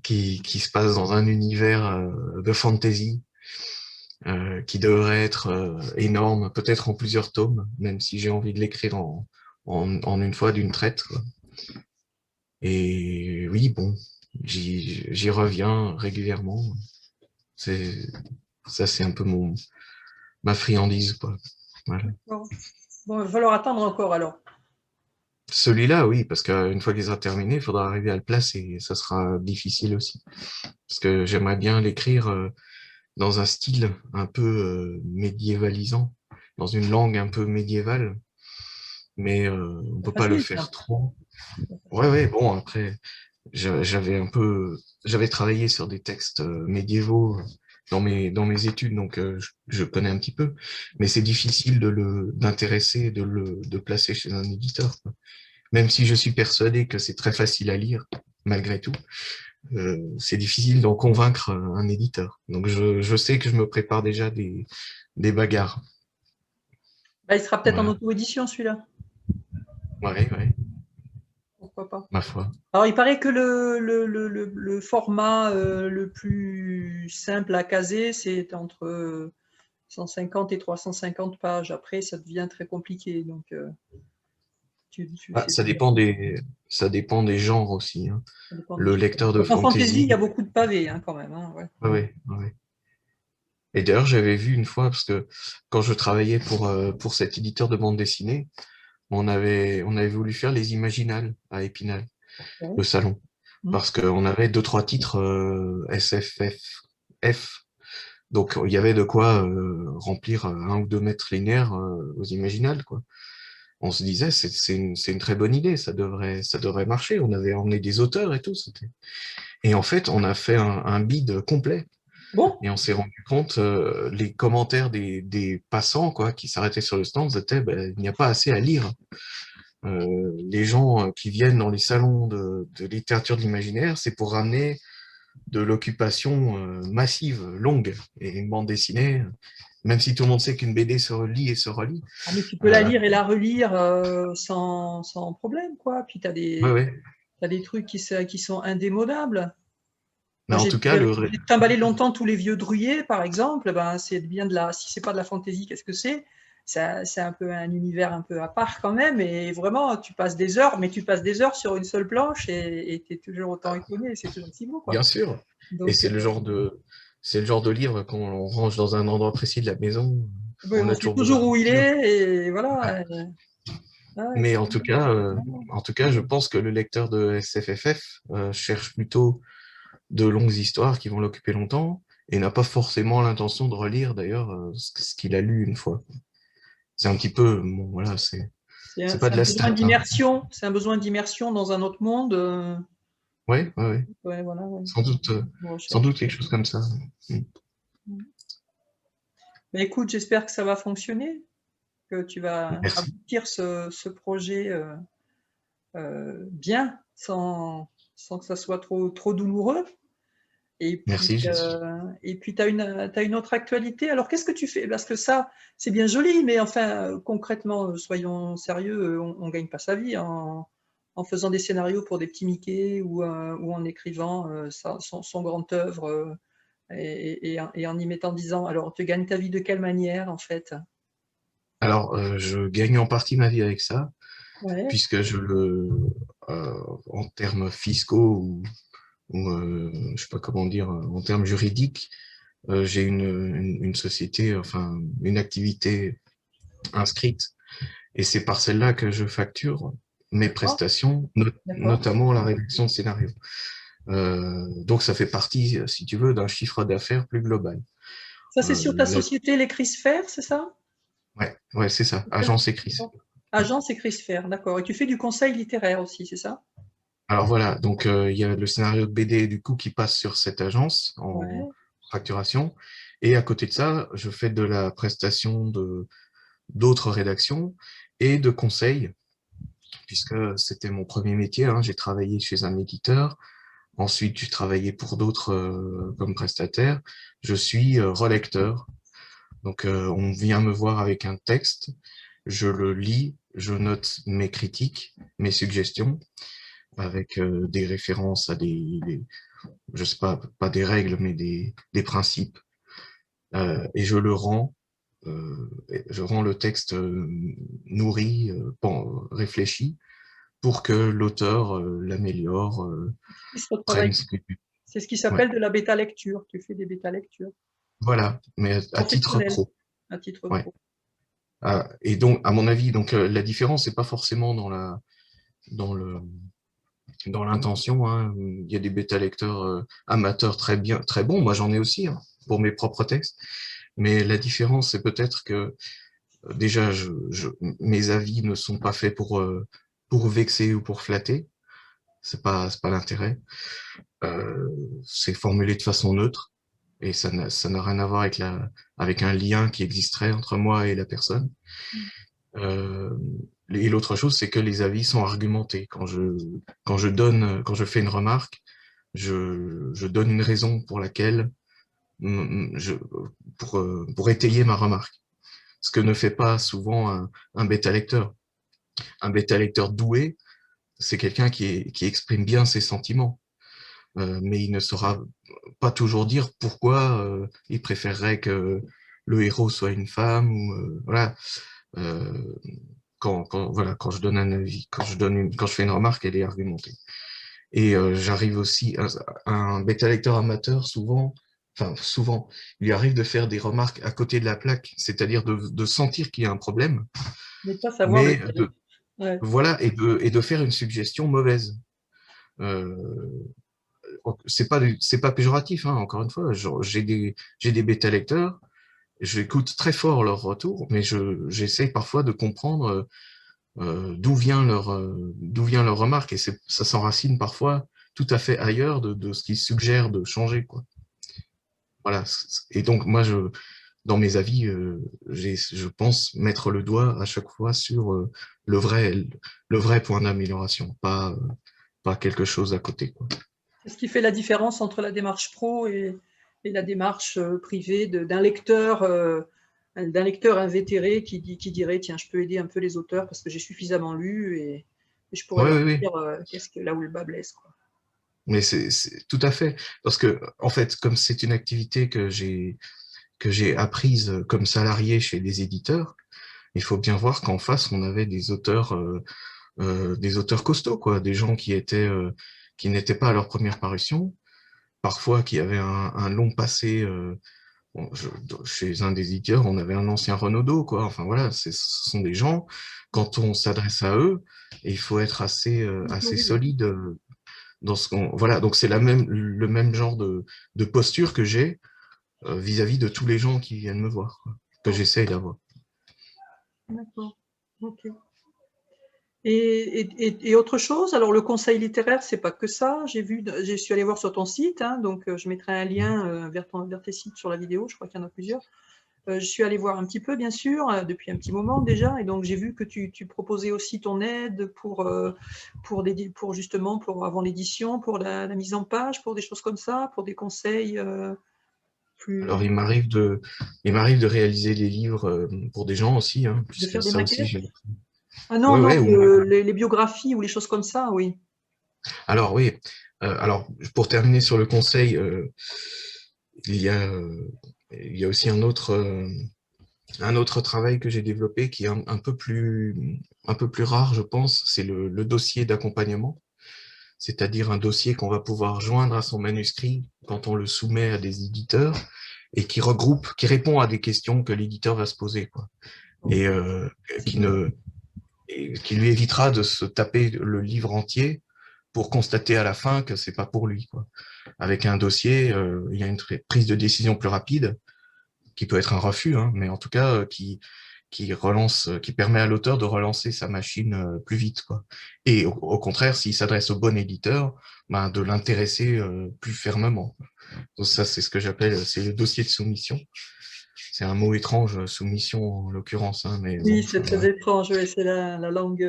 [SPEAKER 2] qui se passe dans un univers de fantasy qui devrait être énorme, peut-être en plusieurs tomes, même si j'ai envie de l'écrire en une fois d'une traite, quoi. Et oui, bon, j'y reviens régulièrement. C'est ça, c'est un peu ma friandise, quoi. Voilà.
[SPEAKER 1] Bon, il va falloir attendre encore alors.
[SPEAKER 2] Celui-là, oui, parce qu'une fois qu'il sera terminé, il faudra arriver à le placer et ça sera difficile aussi. Parce que j'aimerais bien l'écrire dans un style un peu médiévalisant, dans une langue un peu médiévale, mais on
[SPEAKER 1] C'est
[SPEAKER 2] peut pas le
[SPEAKER 1] facile, ça.
[SPEAKER 2] faire trop. Ouais, ouais, bon, après, j'avais travaillé sur des textes médiévaux dans mes études, donc je connais un petit peu, mais c'est difficile d'intéresser, de placer chez un éditeur, quoi. Même si je suis persuadé que c'est très facile à lire, malgré tout, c'est difficile d'en convaincre un éditeur. Donc je sais que je me prépare déjà des bagarres.
[SPEAKER 1] Bah, il sera peut-être en
[SPEAKER 2] Voilà.
[SPEAKER 1] auto-édition celui-là.
[SPEAKER 2] Ouais, ouais,
[SPEAKER 1] Pourquoi pas.
[SPEAKER 2] ma foi.
[SPEAKER 1] Alors, il paraît que le format le plus simple à caser, c'est entre 150 et 350 pages. Après, ça devient très compliqué. Donc,
[SPEAKER 2] Ah, ça dépend des genres aussi, hein.
[SPEAKER 1] ça dépend des
[SPEAKER 2] Le
[SPEAKER 1] gens.
[SPEAKER 2] lecteur de
[SPEAKER 1] Donc, en fantasy, il y a
[SPEAKER 2] fantasy,
[SPEAKER 1] beaucoup de pavés hein, quand même. Hein, ouais.
[SPEAKER 2] ouais, ouais, ouais. Et d'ailleurs, j'avais vu une fois, parce que quand je travaillais pour cet éditeur de bande dessinée, on avait voulu faire les Imaginales à Épinal,
[SPEAKER 1] Ouais.
[SPEAKER 2] le salon.
[SPEAKER 1] Mm.
[SPEAKER 2] Parce qu'on avait deux, trois titres SFF. Donc, il y avait de quoi remplir un ou deux mètres linéaires aux Imaginales, quoi. On se disait, c'est une très bonne idée, ça devrait marcher. On avait emmené des auteurs et tout. Et en fait, on a fait un bid complet.
[SPEAKER 1] Bon,
[SPEAKER 2] Et on s'est rendu compte, les commentaires des passants, quoi, qui s'arrêtaient sur le stand, étaient, ben, il n'y a pas assez à lire. Les gens qui viennent dans les salons de littérature de l'imaginaire, c'est pour ramener de l'occupation massive, longue, et une bande dessinée, même si tout le monde sait qu'une BD se relit et se relit.
[SPEAKER 1] ah, mais tu peux la
[SPEAKER 2] Euh,
[SPEAKER 1] lire et la relire sans problème, quoi. Puis tu as
[SPEAKER 2] ouais, ouais.
[SPEAKER 1] des trucs qui sont indémodables.
[SPEAKER 2] Mais
[SPEAKER 1] Moi,
[SPEAKER 2] en tout cas,
[SPEAKER 1] j'ai trimballé longtemps tous les vieux Druyers, par exemple. Ben, c'est bien si c'est pas de la fantaisie, qu'est-ce que c'est? C'est un peu un univers un peu à part quand même. Et vraiment, tu passes des heures, mais tu passes des heures sur une seule planche et tu es toujours autant étonné. C'est toujours si beau, quoi.
[SPEAKER 2] bien sûr, et
[SPEAKER 1] Donc,
[SPEAKER 2] c'est le genre de livre qu'on range dans un endroit précis de la maison,
[SPEAKER 1] ouais,
[SPEAKER 2] on
[SPEAKER 1] on
[SPEAKER 2] a
[SPEAKER 1] sait
[SPEAKER 2] toujours besoin
[SPEAKER 1] toujours
[SPEAKER 2] de
[SPEAKER 1] où il
[SPEAKER 2] lecture.
[SPEAKER 1] est. Et voilà.
[SPEAKER 2] Ouais.
[SPEAKER 1] Ouais,
[SPEAKER 2] Mais en tout cas, je pense que le lecteur de SFFF cherche plutôt de longues histoires qui vont l'occuper longtemps et n'a pas forcément l'intention de relire d'ailleurs ce qu'il a lu une fois. C'est un petit peu, bon, voilà, c'est pas
[SPEAKER 1] c'est
[SPEAKER 2] de
[SPEAKER 1] un
[SPEAKER 2] la
[SPEAKER 1] besoin
[SPEAKER 2] stat, hein.
[SPEAKER 1] d'immersion. C'est un besoin d'immersion dans un autre monde.
[SPEAKER 2] Ouais, ouais, ouais.
[SPEAKER 1] Ouais, voilà, ouais. On
[SPEAKER 2] Sans
[SPEAKER 1] recherche.
[SPEAKER 2] doute quelque chose comme ça. Mm.
[SPEAKER 1] Mais écoute, j'espère que ça va fonctionner, que tu vas
[SPEAKER 2] Merci.
[SPEAKER 1] aboutir ce projet bien, sans que ça soit trop douloureux.
[SPEAKER 2] Merci,
[SPEAKER 1] Et puis t'as une autre actualité. Alors, qu'est-ce que tu fais? Parce que ça, c'est bien joli, mais enfin, concrètement, soyons sérieux, on gagne pas sa vie en faisant des scénarios pour des petits Mickey ou en écrivant son grande œuvre et en y mettant 10 ans. Alors, tu gagnes ta vie de quelle manière, en fait?
[SPEAKER 2] Alors, je gagne en partie ma vie avec ça,
[SPEAKER 1] Ouais,
[SPEAKER 2] puisque en termes fiscaux je sais pas comment dire, en termes juridiques, j'ai une société, enfin, une activité inscrite, et c'est par celle-là que je facture mes
[SPEAKER 1] d'accord,
[SPEAKER 2] prestations,
[SPEAKER 1] d'accord.
[SPEAKER 2] notamment la rédaction de scénario. Donc, ça fait partie, si tu veux, d'un chiffre d'affaires plus global.
[SPEAKER 1] Ça, c'est sur ta
[SPEAKER 2] La-
[SPEAKER 1] société, les Crisfer, c'est ça?
[SPEAKER 2] Ouais, ouais, c'est ça. Agence écrit.
[SPEAKER 1] Agence et Crisfer, d'accord. Et tu fais du conseil littéraire aussi, c'est ça?
[SPEAKER 2] Alors voilà, donc il y a le scénario de BD du coup qui passe sur cette agence en
[SPEAKER 1] Ouais,
[SPEAKER 2] facturation. Et à côté de ça, je fais de la prestation de d'autres rédactions et de conseils, puisque c'était mon premier métier, hein. J'ai travaillé chez un éditeur. Ensuite, j'ai travaillé pour d'autres comme prestataire. Je suis relecteur. Donc, on vient me voir avec un texte, je le lis, je note mes critiques, mes suggestions, avec des références à je sais pas des règles, mais des principes. Et je rends le texte nourri, réfléchi, pour que l'auteur l'améliore,
[SPEAKER 1] c'est ce travail.
[SPEAKER 2] prenne ce que...
[SPEAKER 1] C'est ce qui
[SPEAKER 2] Ouais.
[SPEAKER 1] s'appelle de la bêta lecture. Tu fais des bêta lectures.
[SPEAKER 2] Voilà, mais à titre
[SPEAKER 1] Professionnel,
[SPEAKER 2] pro.
[SPEAKER 1] à titre
[SPEAKER 2] Ouais.
[SPEAKER 1] pro.
[SPEAKER 2] Et donc, à mon avis, donc la différence, c'est pas forcément dans le, dans l'intention, hein. Il y a des bêta-lecteurs amateurs très bien, très bons. Moi, j'en ai aussi, hein, pour mes propres textes. Mais la différence, c'est peut-être que déjà, mes avis ne sont pas faits pour vexer ou pour flatter. C'est pas l'intérêt. Euh, c'est formulé de façon neutre et ça n'a rien à voir avec avec un lien qui existerait entre moi et la personne. Euh, et l'autre chose, c'est que les avis sont argumentés. Quand je fais une remarque, je donne une raison pour laquelle, je, pour étayer ma remarque. Ce que ne fait pas souvent un bêta-lecteur. Un bêta-lecteur doué, c'est quelqu'un qui exprime bien ses sentiments, mais il ne saura pas toujours dire pourquoi il préférerait que le héros soit une femme ou voilà. Euh, voilà, quand je donne un avis, quand je fais une remarque, elle est argumentée. Et j'arrive aussi, un bêta-lecteur amateur, souvent, il lui arrive de faire des remarques à côté de la plaque, c'est-à-dire de sentir qu'il y a un problème,
[SPEAKER 1] Mais pas savoir
[SPEAKER 2] mais
[SPEAKER 1] lequel. Ouais.
[SPEAKER 2] voilà, et de faire une suggestion mauvaise. Euh, c'est pas péjoratif, hein, encore une fois. J'ai des bêta-lecteurs, j'écoute très fort leur retour, mais j'essaie parfois de comprendre d'où vient leur remarque, et ça s'enracine parfois tout à fait ailleurs de ce qu'ils suggèrent de changer, quoi. Voilà. Et donc, moi, dans mes avis, je pense mettre le doigt à chaque fois sur le vrai point d'amélioration, pas quelque chose à côté, quoi.
[SPEAKER 1] C'est ce qui fait la différence entre la démarche pro et la démarche privée d'un lecteur invétéré qui dirait tiens, je peux aider un peu les auteurs parce que j'ai suffisamment lu et je pourrais
[SPEAKER 2] Oui,
[SPEAKER 1] leur
[SPEAKER 2] oui, oui.
[SPEAKER 1] dire qu'est-ce que là où le bas blesse, quoi.
[SPEAKER 2] Mais c'est tout à fait. Parce que, en fait, comme c'est une activité que j'ai apprise comme salarié chez des éditeurs, il faut bien voir qu'en face, on avait des auteurs costauds, quoi, des gens qui n'étaient pas à leur première parution, parfois qui avaient un long passé. Bon, chez un des éditeurs, on avait un ancien Renaudot, quoi. Enfin voilà, ce sont des gens, quand on s'adresse à eux, et il faut être assez
[SPEAKER 1] Oui,
[SPEAKER 2] solide dans ce qu'on. Voilà, donc c'est le même genre de posture que j'ai vis-à-vis de tous les gens qui viennent me voir, quoi, que j'essaye d'avoir.
[SPEAKER 1] d'accord. Ok. Et autre chose, alors le conseil littéraire, c'est pas que ça. Je suis allée voir sur ton site, hein, donc je mettrai un lien vers tes sites sur la vidéo. Je crois qu'il y en a plusieurs. Je suis allée voir un petit peu, bien sûr, depuis un petit moment déjà, et donc j'ai vu que tu proposais aussi ton aide pour justement pour avant l'édition, pour la mise en page, pour des choses comme ça, pour des conseils
[SPEAKER 2] Alors,
[SPEAKER 1] plus
[SPEAKER 2] il m'arrive de réaliser les livres pour des gens aussi, hein,
[SPEAKER 1] de
[SPEAKER 2] puisque
[SPEAKER 1] faire des
[SPEAKER 2] ça aussi,
[SPEAKER 1] maquettes.
[SPEAKER 2] j'ai.
[SPEAKER 1] Ah non,
[SPEAKER 2] Ouais,
[SPEAKER 1] non,
[SPEAKER 2] ouais,
[SPEAKER 1] les biographies ou les choses comme ça, oui.
[SPEAKER 2] alors oui. Alors, pour terminer sur le conseil, il y a, il y a aussi un autre travail que j'ai développé qui est un peu plus rare, je pense, c'est le dossier d'accompagnement, c'est-à-dire un dossier qu'on va pouvoir joindre à son manuscrit quand on le soumet à des éditeurs et qui répond à des questions que l'éditeur va se poser, quoi. Et
[SPEAKER 1] C'est
[SPEAKER 2] qui
[SPEAKER 1] bien.
[SPEAKER 2] ne, et qui lui évitera de se taper le livre entier pour constater à la fin que c'est pas pour lui, quoi. Avec un dossier, il y a une prise de décision plus rapide, qui peut être un refus, hein, mais en tout cas, qui permet à l'auteur de relancer sa machine plus vite, quoi. Et au contraire, s'il s'adresse au bon éditeur, ben, de l'intéresser plus fermement. Donc ça, c'est ce que j'appelle, c'est le dossier de soumission. C'est un mot étrange, soumission en l'occurrence, hein, mais bon,
[SPEAKER 1] Oui, c'est
[SPEAKER 2] enfin,
[SPEAKER 1] très
[SPEAKER 2] voilà.
[SPEAKER 1] étrange, ouais, c'est la langue,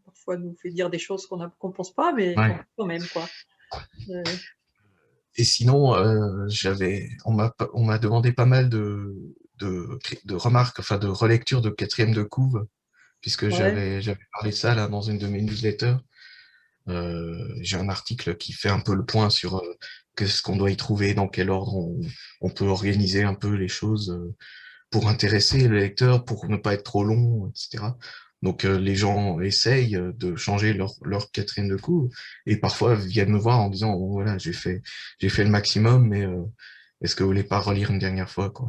[SPEAKER 1] parfois nous fait dire des choses qu'on pense pas, mais
[SPEAKER 2] Ouais.
[SPEAKER 1] quand même, quoi.
[SPEAKER 2] Et sinon, on m'a demandé pas mal de remarques, enfin de relecture de quatrième de couve, puisque
[SPEAKER 1] Ouais,
[SPEAKER 2] j'avais parlé de ça là dans une de mes newsletters. J'ai un article qui fait un peu le point sur qu'est-ce qu'on doit y trouver, dans quel ordre on peut organiser un peu les choses pour intéresser le lecteur, pour ne pas être trop long, etc. Donc les gens essayent de changer leur quatrième de couve et parfois viennent me voir en disant bon, voilà, j'ai fait le maximum, mais est-ce que vous voulez pas relire une dernière fois, quoi.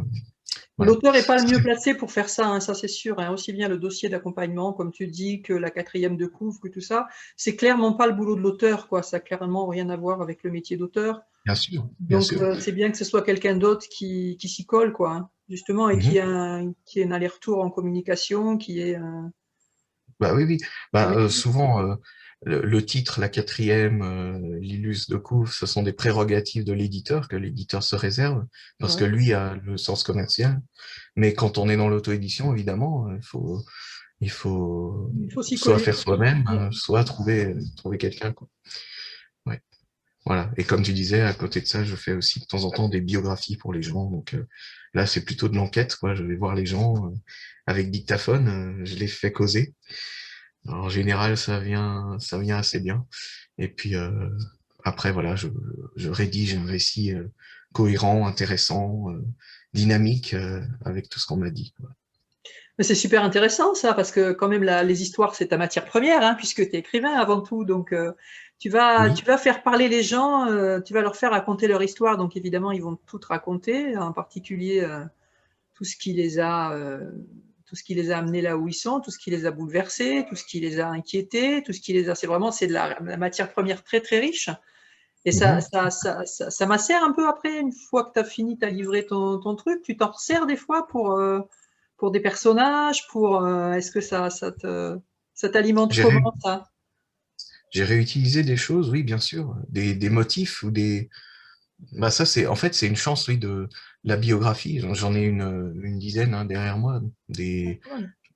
[SPEAKER 2] Voilà.
[SPEAKER 1] l'auteur est pas le mieux placé pour faire ça, hein, ça c'est sûr, hein. Aussi bien le dossier d'accompagnement, comme tu dis, que la quatrième de couve, que tout ça, c'est clairement pas le boulot de l'auteur, quoi. Ça a clairement rien à voir avec le métier d'auteur.
[SPEAKER 2] Bien sûr, bien
[SPEAKER 1] Donc,
[SPEAKER 2] sûr.
[SPEAKER 1] c'est bien que ce soit quelqu'un d'autre qui s'y colle, quoi, hein, justement, et
[SPEAKER 2] Mhm.
[SPEAKER 1] qui ait un aller-retour en communication, qui est.
[SPEAKER 2] Bah oui, oui. Bah,
[SPEAKER 1] Oui,
[SPEAKER 2] souvent, le titre, la quatrième, l'illus de couve, ce sont des prérogatives de l'éditeur que l'éditeur se réserve parce que
[SPEAKER 1] ouais.
[SPEAKER 2] lui a le sens commercial. Mais quand on est dans l'auto-édition, évidemment, il faut
[SPEAKER 1] Il faut s'y
[SPEAKER 2] soit
[SPEAKER 1] coller.
[SPEAKER 2] faire soi-même, soit trouver quelqu'un, quoi. Ouais. Voilà. Et comme tu disais, à côté de ça, je fais aussi de temps en temps des biographies pour les gens. Donc là, c'est plutôt de l'enquête, quoi. Je vais voir les gens avec dictaphone, je les fais causer. Alors, en général, ça vient assez bien. Et puis après, voilà, je rédige un récit cohérent, intéressant, dynamique, avec tout ce qu'on m'a dit, quoi.
[SPEAKER 1] Mais c'est super intéressant ça, parce que quand même les histoires, c'est ta matière première, hein, puisque tu es écrivain avant tout. Donc tu
[SPEAKER 2] Oui.
[SPEAKER 1] vas faire parler les gens, tu vas leur faire raconter leur histoire. Donc évidemment, ils vont tout te raconter, en particulier tout ce qui les a, tout ce qui les a amenés là où ils sont, tout ce qui les a bouleversés, tout ce qui les a inquiétés, tout ce qui les a. C'est vraiment c'est de la matière première très très riche. Et
[SPEAKER 2] Mhm.
[SPEAKER 1] ça macère un peu après, une fois que tu as fini, tu as livré ton truc, tu t'en resserres des fois pour des personnages, est-ce que ça t'alimente
[SPEAKER 2] J'ai ré-
[SPEAKER 1] comment ça?
[SPEAKER 2] j'ai réutilisé des choses, oui, bien sûr, des motifs ou des. Bah ça, c'est en fait, c'est une chance, oui, de la biographie. J'en ai une dizaine hein, derrière moi,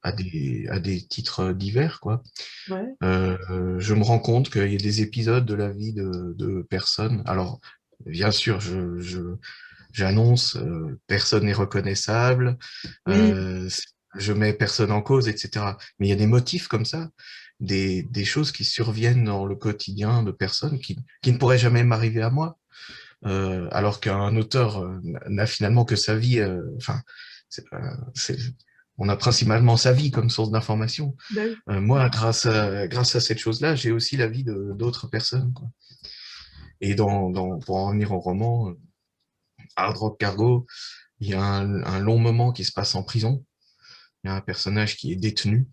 [SPEAKER 2] à des titres divers, quoi.
[SPEAKER 1] Ouais.
[SPEAKER 2] Je me rends compte qu'il y a des épisodes de la vie de personnes. Alors, bien sûr, j'annonce, personne n'est reconnaissable,
[SPEAKER 1] Oui,
[SPEAKER 2] euh, je mets personne en cause, etc. Mais il y a des motifs comme ça, des choses qui surviennent dans le quotidien de personnes qui ne pourraient jamais m'arriver à moi, alors qu'un auteur n'a finalement que sa vie, enfin, c'est, euh, c'est- on a principalement sa vie comme source d'information.
[SPEAKER 1] bah oui.
[SPEAKER 2] Moi, grâce à cette chose-là, j'ai aussi la vie d'autres personnes, quoi. Et pour en revenir au roman, Hard Rock Cargo, il y a un long moment qui se passe en prison. Il y a un personnage qui est détenu.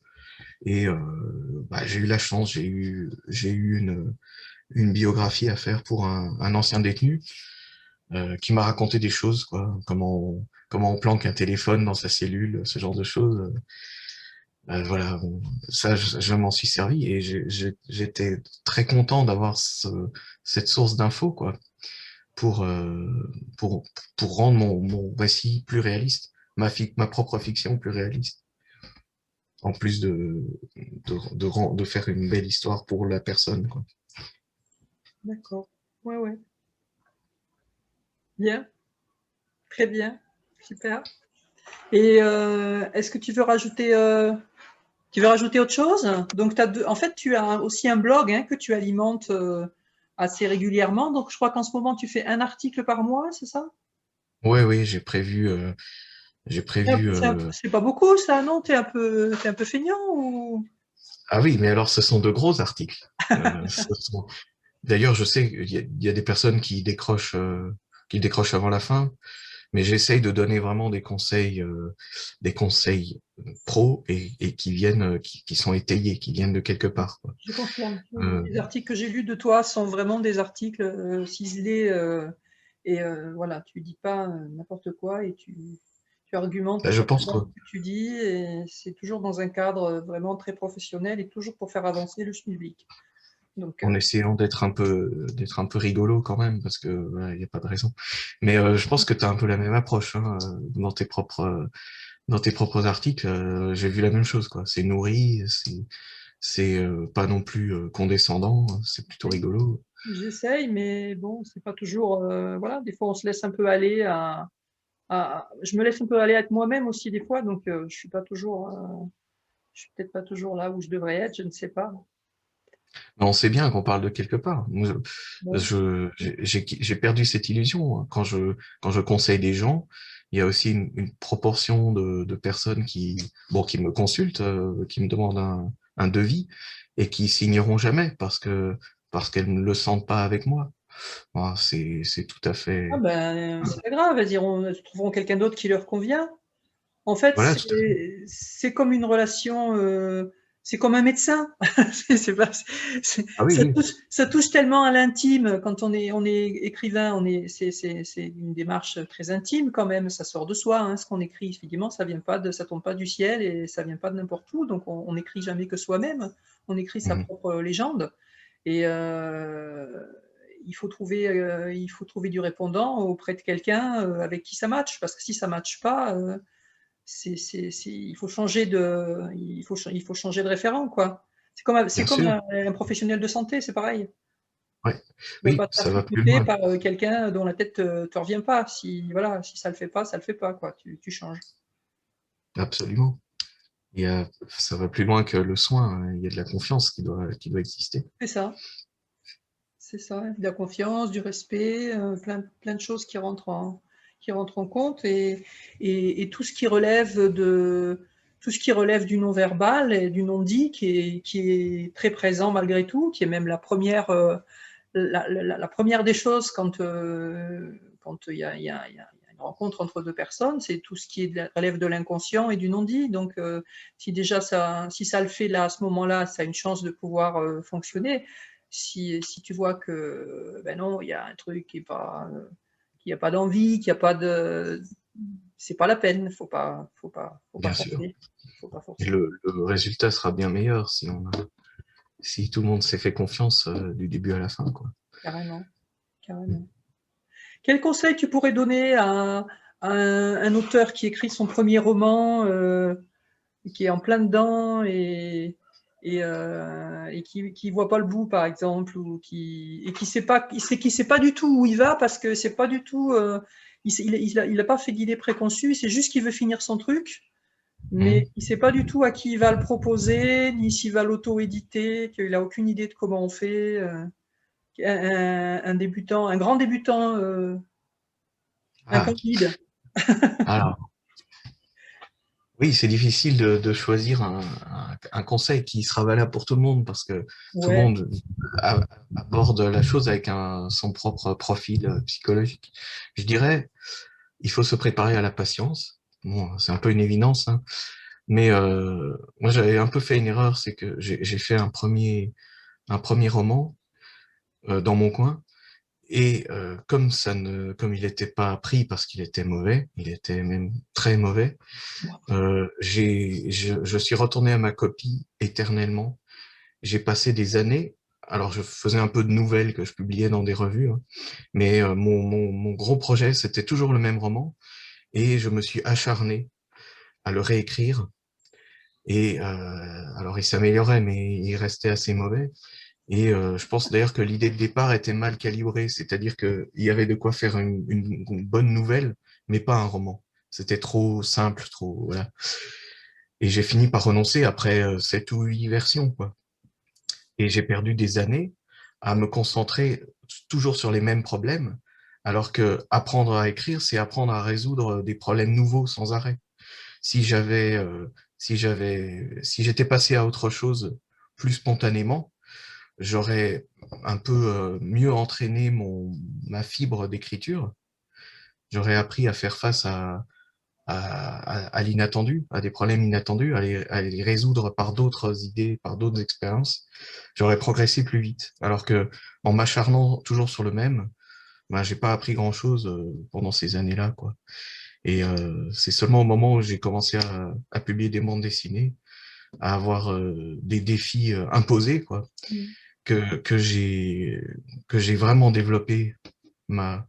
[SPEAKER 2] Et bah, j'ai eu la chance, j'ai eu une biographie à faire pour un ancien détenu qui m'a raconté des choses, quoi, comment on planque un téléphone dans sa cellule, ce genre de choses. Voilà, bon, ça, je m'en suis servi et j'étais très content d'avoir cette source d'infos, quoi, pour, euh, pour, pour rendre mon récit plus réaliste, ma propre fiction plus réaliste, en plus de faire une belle histoire pour la personne, quoi.
[SPEAKER 1] D'accord. Ouais, ouais. Bien, très bien, super. Et est-ce que tu veux rajouter autre chose? Donc, en fait, tu as aussi un blog hein, que tu alimentes assez régulièrement. Donc, je crois qu'en ce moment, tu fais un article par mois, c'est ça?
[SPEAKER 2] Ouais, oui, j'ai prévu,
[SPEAKER 1] C'est pas beaucoup, ça, non? T'es un peu feignant ou?
[SPEAKER 2] ah oui, mais alors ce sont de gros articles. Ce sont D'ailleurs, je sais qu'il y a des personnes qui décrochent avant la fin, mais j'essaye de donner vraiment des conseils pro et qui viennent, qui sont étayés, qui viennent de quelque part, quoi.
[SPEAKER 1] Je confirme. Oui, oui.
[SPEAKER 2] Euh,
[SPEAKER 1] Les articles que j'ai lus de toi sont vraiment des articles ciselés et voilà, tu dis pas n'importe quoi et Tu argumentes
[SPEAKER 2] Bah,
[SPEAKER 1] à
[SPEAKER 2] je
[SPEAKER 1] chaque
[SPEAKER 2] pense
[SPEAKER 1] fois
[SPEAKER 2] quoi.
[SPEAKER 1] ce que tu dis et c'est toujours dans un cadre vraiment très professionnel et toujours pour faire avancer le public. Donc,
[SPEAKER 2] En essayant d'être un peu rigolo quand même, parce que il n'y a pas de raison. Mais je pense que tu as un peu la même approche hein, dans tes propres articles. J'ai vu la même chose, quoi. C'est nourri, c'est pas non plus condescendant, c'est plutôt
[SPEAKER 1] oui,
[SPEAKER 2] rigolo.
[SPEAKER 1] j'essaye, mais bon, c'est pas toujours. Voilà, des fois, on se laisse un peu aller je me laisse un peu aller à être moi-même aussi des fois, donc je suis pas toujours. Je suis peut-être pas toujours là où je devrais être, je ne sais pas.
[SPEAKER 2] Mais on sait bien qu'on parle de quelque part. Moi,
[SPEAKER 1] Bon,
[SPEAKER 2] j'ai perdu cette illusion, hein. Quand je conseille des gens, il y a aussi une proportion de personnes bon, qui me consultent, qui me demandent un devis et qui signeront jamais parce qu'elles ne le sentent pas avec moi. Ah, c'est tout à
[SPEAKER 1] ah
[SPEAKER 2] fait,
[SPEAKER 1] ben, c'est pas grave, elles iront, elles trouveront quelqu'un d'autre qui leur convient. En fait,
[SPEAKER 2] voilà, tout à fait.
[SPEAKER 1] c'est comme une relation, c'est comme un médecin. C'est pas,
[SPEAKER 2] Ah oui, oui,
[SPEAKER 1] ça touche tellement à l'intime quand on est écrivain, c'est une démarche très intime quand même. Ça sort de soi, hein, ce qu'on écrit. Évidemment, ça tombe pas du ciel et ça vient pas de n'importe où. Donc, on n'écrit jamais que soi-même. On écrit sa
[SPEAKER 2] Mhm.
[SPEAKER 1] propre légende. Et il faut trouver du répondant auprès de quelqu'un avec qui ça matche. Parce que si ça matche pas, il faut changer il faut changer de référent, quoi. C'est
[SPEAKER 2] Bien
[SPEAKER 1] comme
[SPEAKER 2] sûr.
[SPEAKER 1] un professionnel de santé, c'est pareil.
[SPEAKER 2] Ouais.
[SPEAKER 1] Tu vas
[SPEAKER 2] Oui,
[SPEAKER 1] pas te faire
[SPEAKER 2] ça va plus
[SPEAKER 1] tricoter
[SPEAKER 2] loin.
[SPEAKER 1] par quelqu'un dont la tête te revient pas. Si, voilà, si ça le fait pas, ça le fait pas, quoi. Tu changes.
[SPEAKER 2] Absolument. Ça va plus loin que le soin, hein. Il y a de la confiance qui doit exister.
[SPEAKER 1] C'est ça, c'est ça. De la confiance, du respect, plein de choses qui rentrent en compte et tout ce qui relève tout ce qui relève du non-verbal et du non-dit qui est très présent malgré tout, qui est même la première des choses quand il y a une rencontre entre deux personnes, c'est tout ce qui relève de l'inconscient et du non-dit. Donc, si déjà si ça le fait là, à ce moment-là, ça a une chance de pouvoir fonctionner. Si tu vois que, ben non, il y a un truc qui a pas d'envie, qui a pas de, c'est pas la peine. Faut pas
[SPEAKER 2] Bien sûr.
[SPEAKER 1] forcer. Faut pas
[SPEAKER 2] Et
[SPEAKER 1] forcer.
[SPEAKER 2] le résultat sera bien meilleur si tout le monde s'est fait confiance du début à la fin, quoi.
[SPEAKER 1] Carrément, carrément. Quel conseil tu pourrais donner à un auteur qui écrit son premier roman, qui est en plein dedans et qui voit pas le bout, par exemple, et qui sait pas du tout où il va parce que c'est pas du tout, il a pas fait d'idée préconçue, c'est juste qu'il veut finir son truc, mais
[SPEAKER 2] Mhm.
[SPEAKER 1] il sait pas du tout à qui il va le proposer, ni s'il va l'auto-éditer, qu'il a aucune idée de comment on fait. Un débutant, un grand débutant, un
[SPEAKER 2] Ah,
[SPEAKER 1] candide.
[SPEAKER 2] alors, oui, c'est difficile de choisir un conseil qui sera valable pour tout le monde parce que tout le
[SPEAKER 1] Ouais,
[SPEAKER 2] monde aborde la chose avec son propre profil psychologique. Je dirais, il faut se préparer à la patience. Bon, c'est un peu une évidence, hein. Mais moi, j'avais un peu fait une erreur, c'est que j'ai fait un premier roman dans mon coin. Et comme il n'était pas pris parce qu'il était mauvais, il était même très mauvais, je suis retourné à ma copie éternellement. J'ai passé des années. Alors, je faisais un peu de nouvelles que je publiais dans des revues, hein, mais mon gros projet, c'était toujours le même roman. Et je me suis acharné à le réécrire. Et alors, il s'améliorait, mais il restait assez mauvais. Et je pense d'ailleurs que l'idée de départ était mal calibrée, c'est-à-dire qu'il y avait de quoi faire une bonne nouvelle, mais pas un roman. C'était trop simple, trop voilà. Et j'ai fini par renoncer après 7 ou 8 versions, quoi. Et j'ai perdu des années à me concentrer toujours sur les mêmes problèmes, alors que apprendre à écrire, c'est apprendre à résoudre des problèmes nouveaux sans arrêt. Si j'avais, si j'étais passé à autre chose plus spontanément, j'aurais un peu mieux entraîné ma fibre d'écriture. J'aurais appris à faire face à l'inattendu, à des problèmes inattendus, à les résoudre par d'autres idées, par d'autres expériences. J'aurais progressé plus vite. Alors que en m'acharnant toujours sur le même, ben, j'ai pas appris grand-chose pendant ces années-là, quoi. Et c'est seulement au moment où j'ai commencé à publier des bandes dessinées, à avoir des défis imposés, quoi,
[SPEAKER 1] Mm.
[SPEAKER 2] que, que j'ai que j'ai vraiment développé ma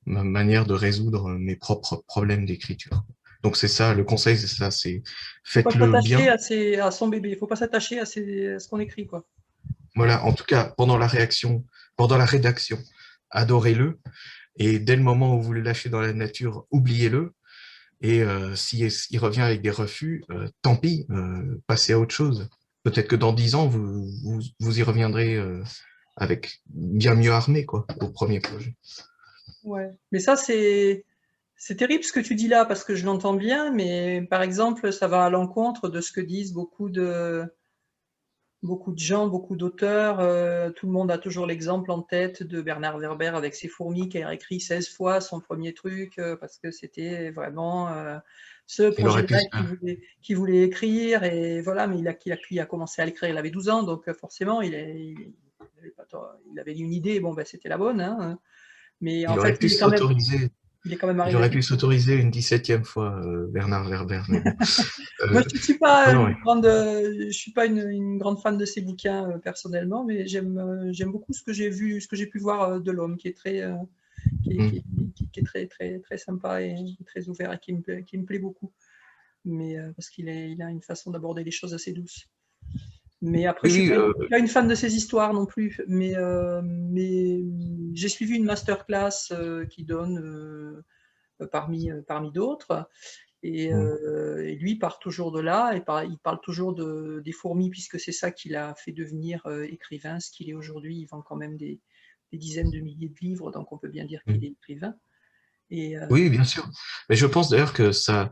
[SPEAKER 2] manière de résoudre mes propres problèmes d'écriture. Donc c'est ça, le conseil, c'est ça, c'est
[SPEAKER 1] Faut pas
[SPEAKER 2] faites-le
[SPEAKER 1] s'attacher
[SPEAKER 2] bien.
[SPEAKER 1] à son bébé. Il faut pas s'attacher à ce qu'on écrit, quoi.
[SPEAKER 2] Voilà, en tout cas, pendant la rédaction, adorez-le. Et dès le moment où vous le lâchez dans la nature, oubliez-le. Et s'il il revient avec des refus, tant pis, passez à autre chose. Peut-être que dans 10 ans, vous y reviendrez avec bien mieux armé, quoi, au premier projet.
[SPEAKER 1] Ouais. Mais ça, c'est terrible ce que tu dis là, parce que je l'entends bien, mais par exemple, ça va à l'encontre de ce que disent beaucoup de gens, beaucoup d'auteurs. Tout le monde a toujours l'exemple en tête de Bernard Werber avec ses fourmis qui a écrit 16 fois son premier truc parce que c'était vraiment ce
[SPEAKER 2] Il aurait pu
[SPEAKER 1] projet-là
[SPEAKER 2] se faire.
[SPEAKER 1] qu'il voulait écrire. Et voilà, mais il a commencé à l'écrire, il avait 12 ans, donc forcément, il avait une idée, bon, ben, c'était la bonne. Hein, mais en
[SPEAKER 2] Il
[SPEAKER 1] fait,
[SPEAKER 2] aurait pu s'autoriser.
[SPEAKER 1] il est quand même
[SPEAKER 2] Il
[SPEAKER 1] arrivé à
[SPEAKER 2] aurait
[SPEAKER 1] quelque
[SPEAKER 2] pu
[SPEAKER 1] chose.
[SPEAKER 2] s'autoriser une 17e fois, Bernard Werber, mais bon.
[SPEAKER 1] Moi,
[SPEAKER 2] Euh,
[SPEAKER 1] je suis pas
[SPEAKER 2] non, non, ouais.
[SPEAKER 1] je suis pas une grande fan de ses bouquins personnellement, mais j'aime beaucoup ce que j'ai vu, ce que j'ai pu voir de l'homme, qui est très,
[SPEAKER 2] Mm.
[SPEAKER 1] qui est très, très, très sympa et très ouvert et qui me plaît beaucoup. Mais parce il a une façon d'aborder les choses assez douce. Mais après,
[SPEAKER 2] Oui, oui,
[SPEAKER 1] je suis pas une fan de ses histoires non plus. Mais j'ai suivi une masterclass qui donne parmi d'autres.
[SPEAKER 2] mm.
[SPEAKER 1] Et lui part toujours de là, il parle toujours des fourmis, puisque c'est ça qui l'a fait devenir écrivain, ce qu'il est aujourd'hui. Il vend quand même des dizaines de milliers de livres, donc on peut bien dire qu'il
[SPEAKER 2] Mm.
[SPEAKER 1] est écrivain. Et
[SPEAKER 2] Oui, bien sûr. Mais je pense d'ailleurs que ça,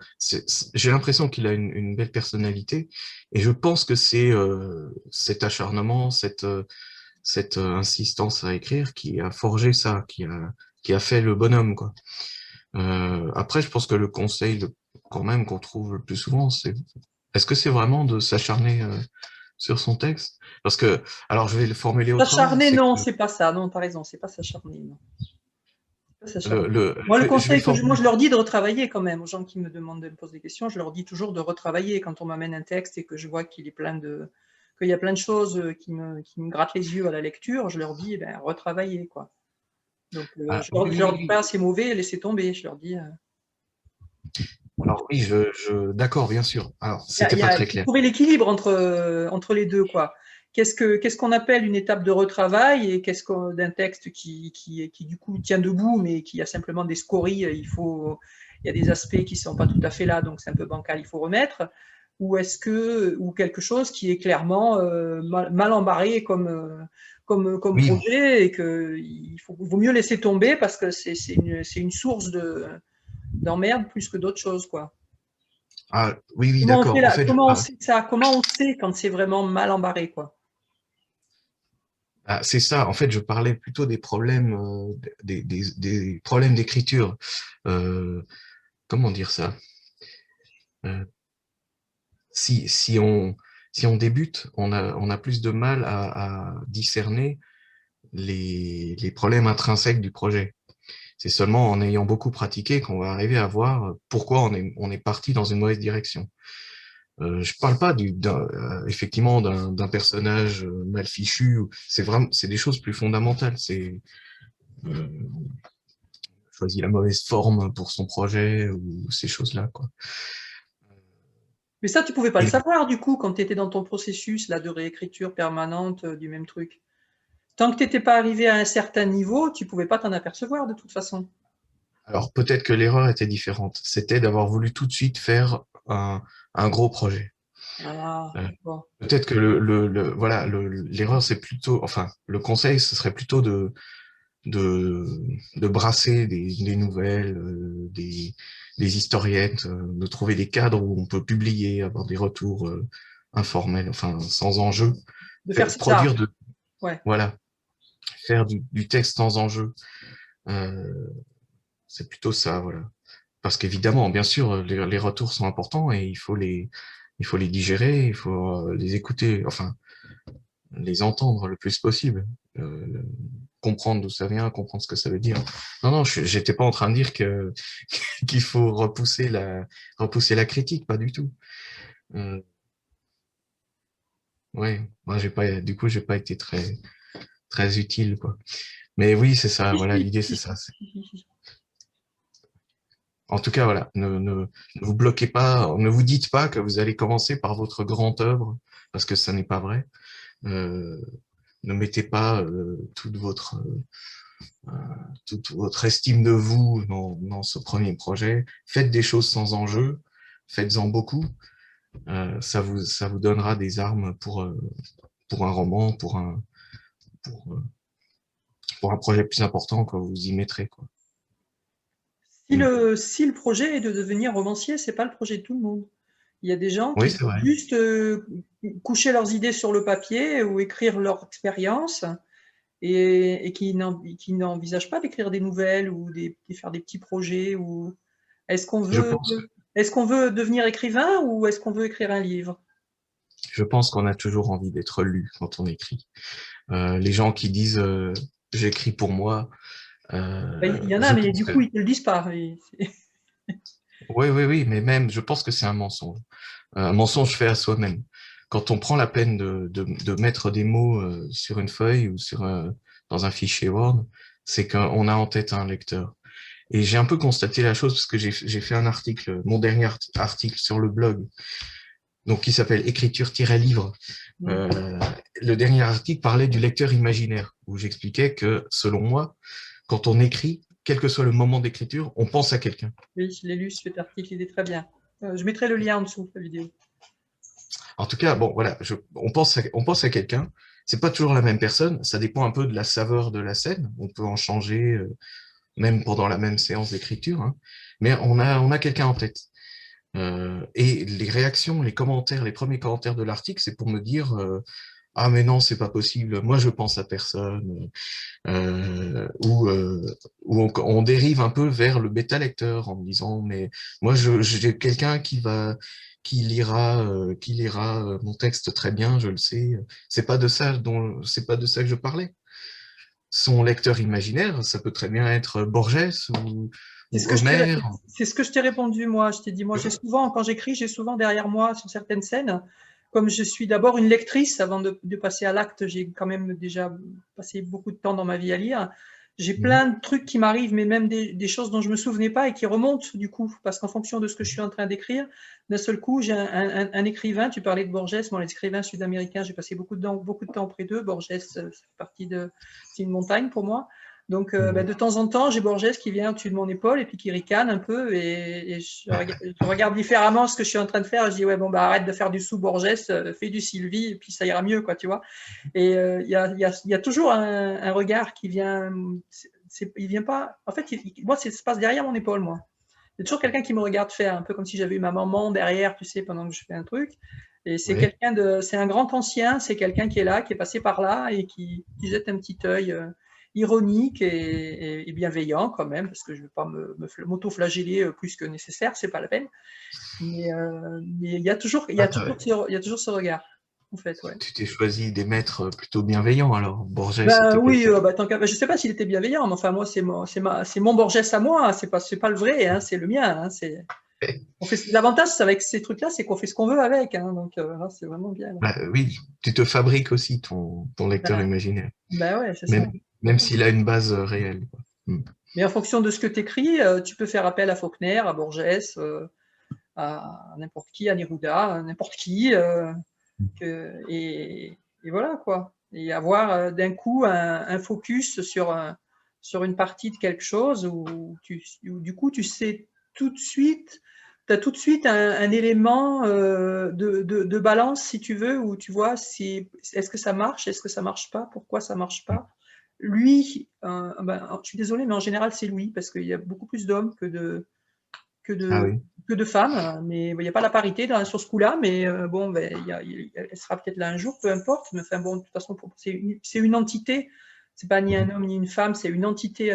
[SPEAKER 2] j'ai l'impression qu'il a une belle personnalité, et je pense que c'est cet acharnement, cette insistance à écrire qui a forgé ça, qui a fait le bonhomme, quoi. Après, je pense que le conseil quand même qu'on trouve le plus souvent, c'est est-ce que c'est vraiment de s'acharner sur son texte? Parce que, alors je vais le formuler autrement,
[SPEAKER 1] s'acharner,
[SPEAKER 2] c'est
[SPEAKER 1] non,
[SPEAKER 2] que
[SPEAKER 1] c'est pas ça. Non, t'as raison, c'est pas s'acharner. Non. Pas s'acharner.
[SPEAKER 2] le,
[SPEAKER 1] Moi, le
[SPEAKER 2] je vais le
[SPEAKER 1] conseil moi,
[SPEAKER 2] formuler.
[SPEAKER 1] je leur dis de retravailler quand même. Aux gens qui me demandent de me poser des questions, je leur dis toujours de retravailler quand on m'amène un texte et que je vois qu'il y a plein de choses qui me grattent les yeux à la lecture. Je leur dis, eh ben, retravaillez, quoi. Donc,
[SPEAKER 2] Ah, oui,
[SPEAKER 1] je
[SPEAKER 2] oui,
[SPEAKER 1] leur
[SPEAKER 2] oui,
[SPEAKER 1] dis
[SPEAKER 2] oui.
[SPEAKER 1] pas c'est mauvais, laissez tomber. Je leur dis,
[SPEAKER 2] Alors oui, d'accord, bien sûr. Alors, c'était pas
[SPEAKER 1] il
[SPEAKER 2] très
[SPEAKER 1] faut
[SPEAKER 2] clair.
[SPEAKER 1] trouver l'équilibre entre les deux, quoi. Qu'est-ce qu'on appelle une étape de retravail et d'un texte qui du coup tient debout, mais qui a simplement des scories, il y a des aspects qui sont pas tout à fait là, donc c'est un peu bancal, il faut remettre. Ou quelque chose qui est clairement mal embarré comme
[SPEAKER 2] Oui,
[SPEAKER 1] projet et vaut mieux laisser tomber parce que c'est une source d'emmerde plus que d'autres choses, quoi.
[SPEAKER 2] ah, oui, oui, d'accord. En fait,
[SPEAKER 1] Comment on sait ça? Comment on sait quand c'est vraiment mal embarré, quoi?
[SPEAKER 2] c'est ça. En fait, je parlais plutôt des problèmes, des problèmes d'écriture. Euh, Comment dire ça? Euh, si, si on, si on débute, on a plus de mal à discerner les problèmes intrinsèques du projet. C'est seulement en ayant beaucoup pratiqué qu'on va arriver à voir pourquoi on est parti dans une mauvaise direction. Je parle pas effectivement d'un personnage mal fichu. C'est vraiment, c'est des choses plus fondamentales. C'est euh, choisir la mauvaise forme pour son projet ou ces choses-là, quoi.
[SPEAKER 1] Mais ça, tu pouvais pas le
[SPEAKER 2] Et
[SPEAKER 1] savoir, du coup, quand tu étais dans ton processus là, de réécriture permanente du même truc. Tant que tu n'étais pas arrivé à un certain niveau, tu pouvais pas t'en apercevoir de toute façon.
[SPEAKER 2] alors peut-être que l'erreur était différente. C'était d'avoir voulu tout de suite faire un gros projet.
[SPEAKER 1] Ah,
[SPEAKER 2] Euh,
[SPEAKER 1] bon.
[SPEAKER 2] Peut-être que voilà, l'erreur c'est plutôt, enfin, le conseil ce serait plutôt de, de brasser des nouvelles, des historiettes, de trouver des cadres où on peut publier, avoir des retours informels, enfin sans enjeu,
[SPEAKER 1] De faire ses
[SPEAKER 2] produire
[SPEAKER 1] armes. Ouais.
[SPEAKER 2] voilà, faire du texte sans enjeu. Euh, c'est plutôt ça, voilà. Parce qu'évidemment, bien sûr, les retours sont importants et il faut les digérer, il faut les écouter, enfin les entendre le plus possible. euh, comprendre d'où ça vient, comprendre ce que ça veut dire. Non, non, j'étais pas en train de dire que qu'il faut repousser la critique, pas du tout. Ouais, moi j'ai pas, du coup j'ai pas été très utile quoi. Mais oui, c'est ça. Voilà, l'idée c'est ça. En tout cas, voilà, ne vous bloquez pas, ne vous dites pas que vous allez commencer par votre grande œuvre, parce que ça n'est pas vrai. Euh, ne mettez pas toute votre estime de vous dans ce premier projet. Faites des choses sans enjeu, faites-en beaucoup. Ça vous donnera des armes pour un roman, pour, euh, pour un projet plus important quand vous y mettrez, quoi. Mm.
[SPEAKER 1] Si le projet est de devenir romancier, c'est pas le projet de tout le monde. Il y a des gens
[SPEAKER 2] Oui,
[SPEAKER 1] qui
[SPEAKER 2] c'est
[SPEAKER 1] veulent
[SPEAKER 2] vrai.
[SPEAKER 1] juste coucher leurs idées sur le papier ou écrire leur expérience et qui n'envisagent pas d'écrire des nouvelles ou de faire des petits projets. Ou est-ce qu'on
[SPEAKER 2] Je
[SPEAKER 1] veut,
[SPEAKER 2] pense que
[SPEAKER 1] est-ce qu'on veut devenir écrivain ou est-ce qu'on veut écrire un livre?
[SPEAKER 2] je pense qu'on a toujours envie d'être lu quand on écrit. Les gens qui disent j'écris pour moi,
[SPEAKER 1] Ben, il y en a,
[SPEAKER 2] je
[SPEAKER 1] mais
[SPEAKER 2] pense
[SPEAKER 1] du
[SPEAKER 2] que
[SPEAKER 1] coup, ils ne le disent pas.
[SPEAKER 2] oui, oui, oui, mais même je pense que c'est un mensonge fait à soi-même. Quand on prend la peine de mettre des mots sur une feuille ou dans un fichier Word, c'est qu'on a en tête un lecteur. Et j'ai un peu constaté la chose parce que j'ai fait un article, mon dernier article sur le blog, donc qui s'appelle Écriture-livre.
[SPEAKER 1] Mm.
[SPEAKER 2] Euh, le dernier article parlait du lecteur imaginaire, où j'expliquais que, selon moi, quand on écrit, quel que soit le moment d'écriture, on pense à quelqu'un.
[SPEAKER 1] Oui, je l'ai lu, cet article, il est très bien. Je mettrai le lien en dessous de la vidéo.
[SPEAKER 2] En tout cas, bon, voilà, on pense à quelqu'un. C'est pas toujours la même personne. Ça dépend un peu de la saveur de la scène. On peut en changer, même pendant la même séance d'écriture, hein. Mais on a quelqu'un en tête. Et les réactions, les commentaires, les premiers commentaires de l'article, c'est pour me dire ah mais non, c'est pas possible. Moi, je pense à personne. Où on dérive un peu vers le bêta lecteur en me disant mais moi j'ai quelqu'un qui lira mon texte très bien, je le sais. C'est pas de ça que je parlais. Son lecteur imaginaire, ça peut très bien être Borges
[SPEAKER 1] C'est ce
[SPEAKER 2] ou
[SPEAKER 1] que je t'ai,
[SPEAKER 2] Homère.
[SPEAKER 1] c'est ce que je t'ai répondu, moi. Je t'ai dit, moi, quand j'écris, j'ai souvent derrière moi, sur certaines scènes, comme je suis d'abord une lectrice, avant de passer à l'acte, j'ai quand même déjà passé beaucoup de temps dans ma vie à lire. J'ai
[SPEAKER 2] Mhm.
[SPEAKER 1] plein de trucs qui m'arrivent, mais même des choses dont je me souvenais pas et qui remontent du coup, parce qu'en fonction de ce que je suis en train d'écrire, d'un seul coup, j'ai un écrivain. Tu parlais de Borges, moi, les écrivains sud-américains, j'ai passé beaucoup de temps auprès d'eux. Borges, ça fait partie c'est une montagne pour moi. Donc,
[SPEAKER 2] Mhm.
[SPEAKER 1] de temps en temps, j'ai Borges qui vient au-dessus de mon épaule et puis qui ricane un peu et je regarde différemment ce que je suis en train de faire. Et je dis, ouais, bon, bah, arrête de faire du sous-Borges, fais du Sylvie et puis ça ira mieux, quoi, tu vois. Et il y a toujours un regard qui vient, il vient pas, en fait, moi, ça se passe derrière mon épaule, moi. Il y a toujours quelqu'un qui me regarde faire, un peu comme si j'avais eu ma maman derrière, tu sais, pendant que je fais un truc. Et
[SPEAKER 2] Oui.
[SPEAKER 1] c'est un grand ancien, c'est quelqu'un qui est là, qui est passé par là et qui jette un petit œil ironique et bienveillant quand même, parce que je ne veux pas m'auto-flageller plus que nécessaire, c'est pas la peine. Mais
[SPEAKER 2] Ah,
[SPEAKER 1] il y a toujours ce regard, en fait, ouais.
[SPEAKER 2] tu t'es choisi des maîtres plutôt bienveillants alors. Borges,
[SPEAKER 1] Ben
[SPEAKER 2] c'était
[SPEAKER 1] oui,
[SPEAKER 2] quelqu'un.
[SPEAKER 1] je sais pas s'il était bienveillant, mais enfin moi c'est mon Borges à moi, hein, c'est pas le vrai, hein, c'est le mien, hein, l'avantage c'est avec ces trucs-là, c'est qu'on fait ce qu'on veut avec, hein, donc là, c'est vraiment bien. Là.
[SPEAKER 2] Bah, oui, tu te fabriques aussi ton lecteur
[SPEAKER 1] Ben,
[SPEAKER 2] imaginaire,
[SPEAKER 1] ben ouais, c'est ça.
[SPEAKER 2] même s'il a une base réelle, quoi. Mm.
[SPEAKER 1] Mais en fonction de ce que tu écris, tu peux faire appel à Faulkner, à Borges, à n'importe qui, à Neruda, à n'importe qui, et voilà quoi. Et avoir d'un coup un focus sur une partie de quelque chose où du coup tu sais tout de suite, tu as tout de suite un élément de balance si tu veux, où tu vois si est-ce que ça marche, est-ce que ça marche pas, pourquoi ça marche pas. Lui, je suis désolée, mais en général c'est lui, parce qu'il y a beaucoup plus d'hommes que
[SPEAKER 2] Ah
[SPEAKER 1] de,
[SPEAKER 2] oui.
[SPEAKER 1] que de femmes, mais il n'y a pas la parité sur ce coup-là, mais bon, ben, elle sera peut-être là un jour, peu importe, mais enfin bon, de toute façon, c'est une entité, c'est pas ni un
[SPEAKER 2] Mhm.
[SPEAKER 1] homme ni une femme, c'est une entité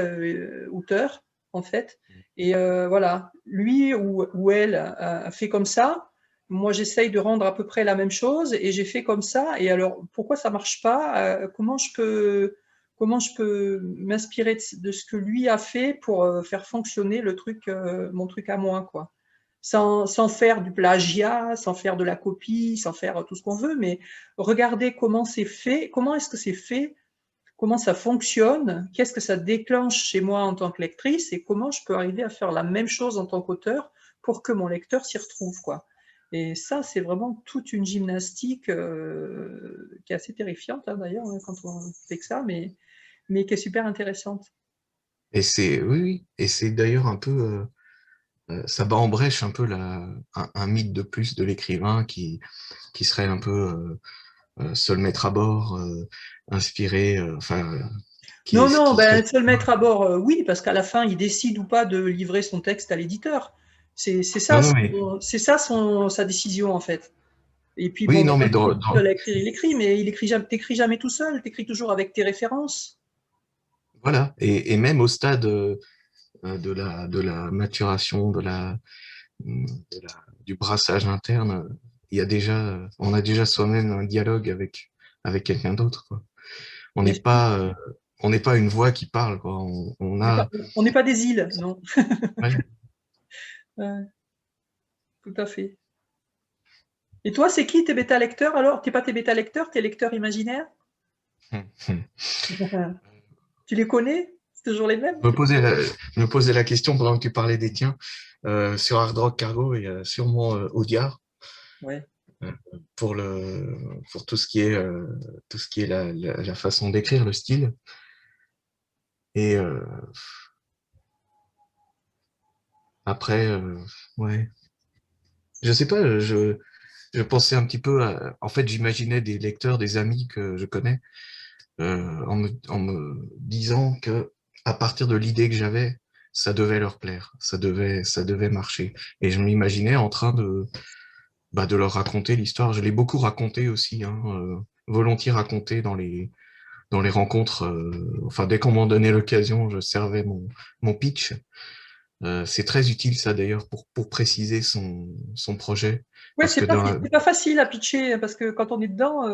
[SPEAKER 1] auteur, en fait, et voilà, lui ou elle a fait comme ça, moi j'essaye de rendre à peu près la même chose, et j'ai fait comme ça, et alors pourquoi ça marche pas, comment je peux comment je peux m'inspirer de ce que lui a fait pour faire fonctionner le truc, mon truc à moi, quoi. Sans faire du plagiat, sans faire de la copie, sans faire tout ce qu'on veut, mais regarder comment c'est fait, comment est-ce que c'est fait, comment ça fonctionne, qu'est-ce que ça déclenche chez moi en tant que lectrice et comment je peux arriver à faire la même chose en tant qu'auteur pour que mon lecteur s'y retrouve, quoi. Et ça, c'est vraiment toute une gymnastique qui est assez terrifiante, hein, d'ailleurs, hein, quand on fait que ça, mais qui est super intéressante.
[SPEAKER 2] Et c'est, oui, oui, et c'est d'ailleurs un peu, ça bat en brèche un peu un mythe de plus de l'écrivain qui serait un peu seul maître à bord, inspiré, enfin,
[SPEAKER 1] Non, non,
[SPEAKER 2] qui serait...
[SPEAKER 1] ben, se le mettre à bord, oui, parce qu'à la fin, il décide ou pas de livrer son texte à l'éditeur. C'est
[SPEAKER 2] Non,
[SPEAKER 1] ça,
[SPEAKER 2] non, mais...
[SPEAKER 1] sa décision, en fait. Et puis,
[SPEAKER 2] Oui,
[SPEAKER 1] bon,
[SPEAKER 2] non,
[SPEAKER 1] ben,
[SPEAKER 2] mais
[SPEAKER 1] quand il est tout seul à écrire, il écrit, mais t'écris jamais tout seul, t'écris toujours avec tes références.
[SPEAKER 2] voilà. Et même au stade de la maturation, du brassage interne, il y a déjà, on a déjà soi-même un dialogue avec quelqu'un d'autre, quoi. On
[SPEAKER 1] Bien
[SPEAKER 2] n'est
[SPEAKER 1] sûr.
[SPEAKER 2] pas, on n'est pas une voix qui parle, quoi. On a,
[SPEAKER 1] On n'est pas des îles, non.
[SPEAKER 2] ouais.
[SPEAKER 1] Ouais, tout à fait. Et toi, c'est qui tes bêta-lecteurs alors? T'es pas tes bêta-lecteurs, tes lecteurs imaginaires? Tu les connais? C'est toujours les mêmes?
[SPEAKER 2] Je me posais la question pendant que tu parlais des tiens. Sur Hard Rock Cargo, il y a sûrement Audiard
[SPEAKER 1] Ouais.
[SPEAKER 2] euh, pour tout ce qui est la façon d'écrire, le style. Et après, ouais, je sais pas, je pensais un petit peu en fait, j'imaginais des lecteurs, des amis que je connais, en me disant que à partir de l'idée que j'avais, ça devait leur plaire, ça devait marcher. Et je m'imaginais en train de leur raconter l'histoire. Je l'ai beaucoup raconté aussi, hein, volontiers raconté dans les rencontres. Enfin, dès qu'on m'en donnait l'occasion, je servais mon pitch. C'est très utile ça d'ailleurs pour préciser son projet.
[SPEAKER 1] Ouais,
[SPEAKER 2] Parce que
[SPEAKER 1] c'est pas facile à pitcher parce que quand on est dedans,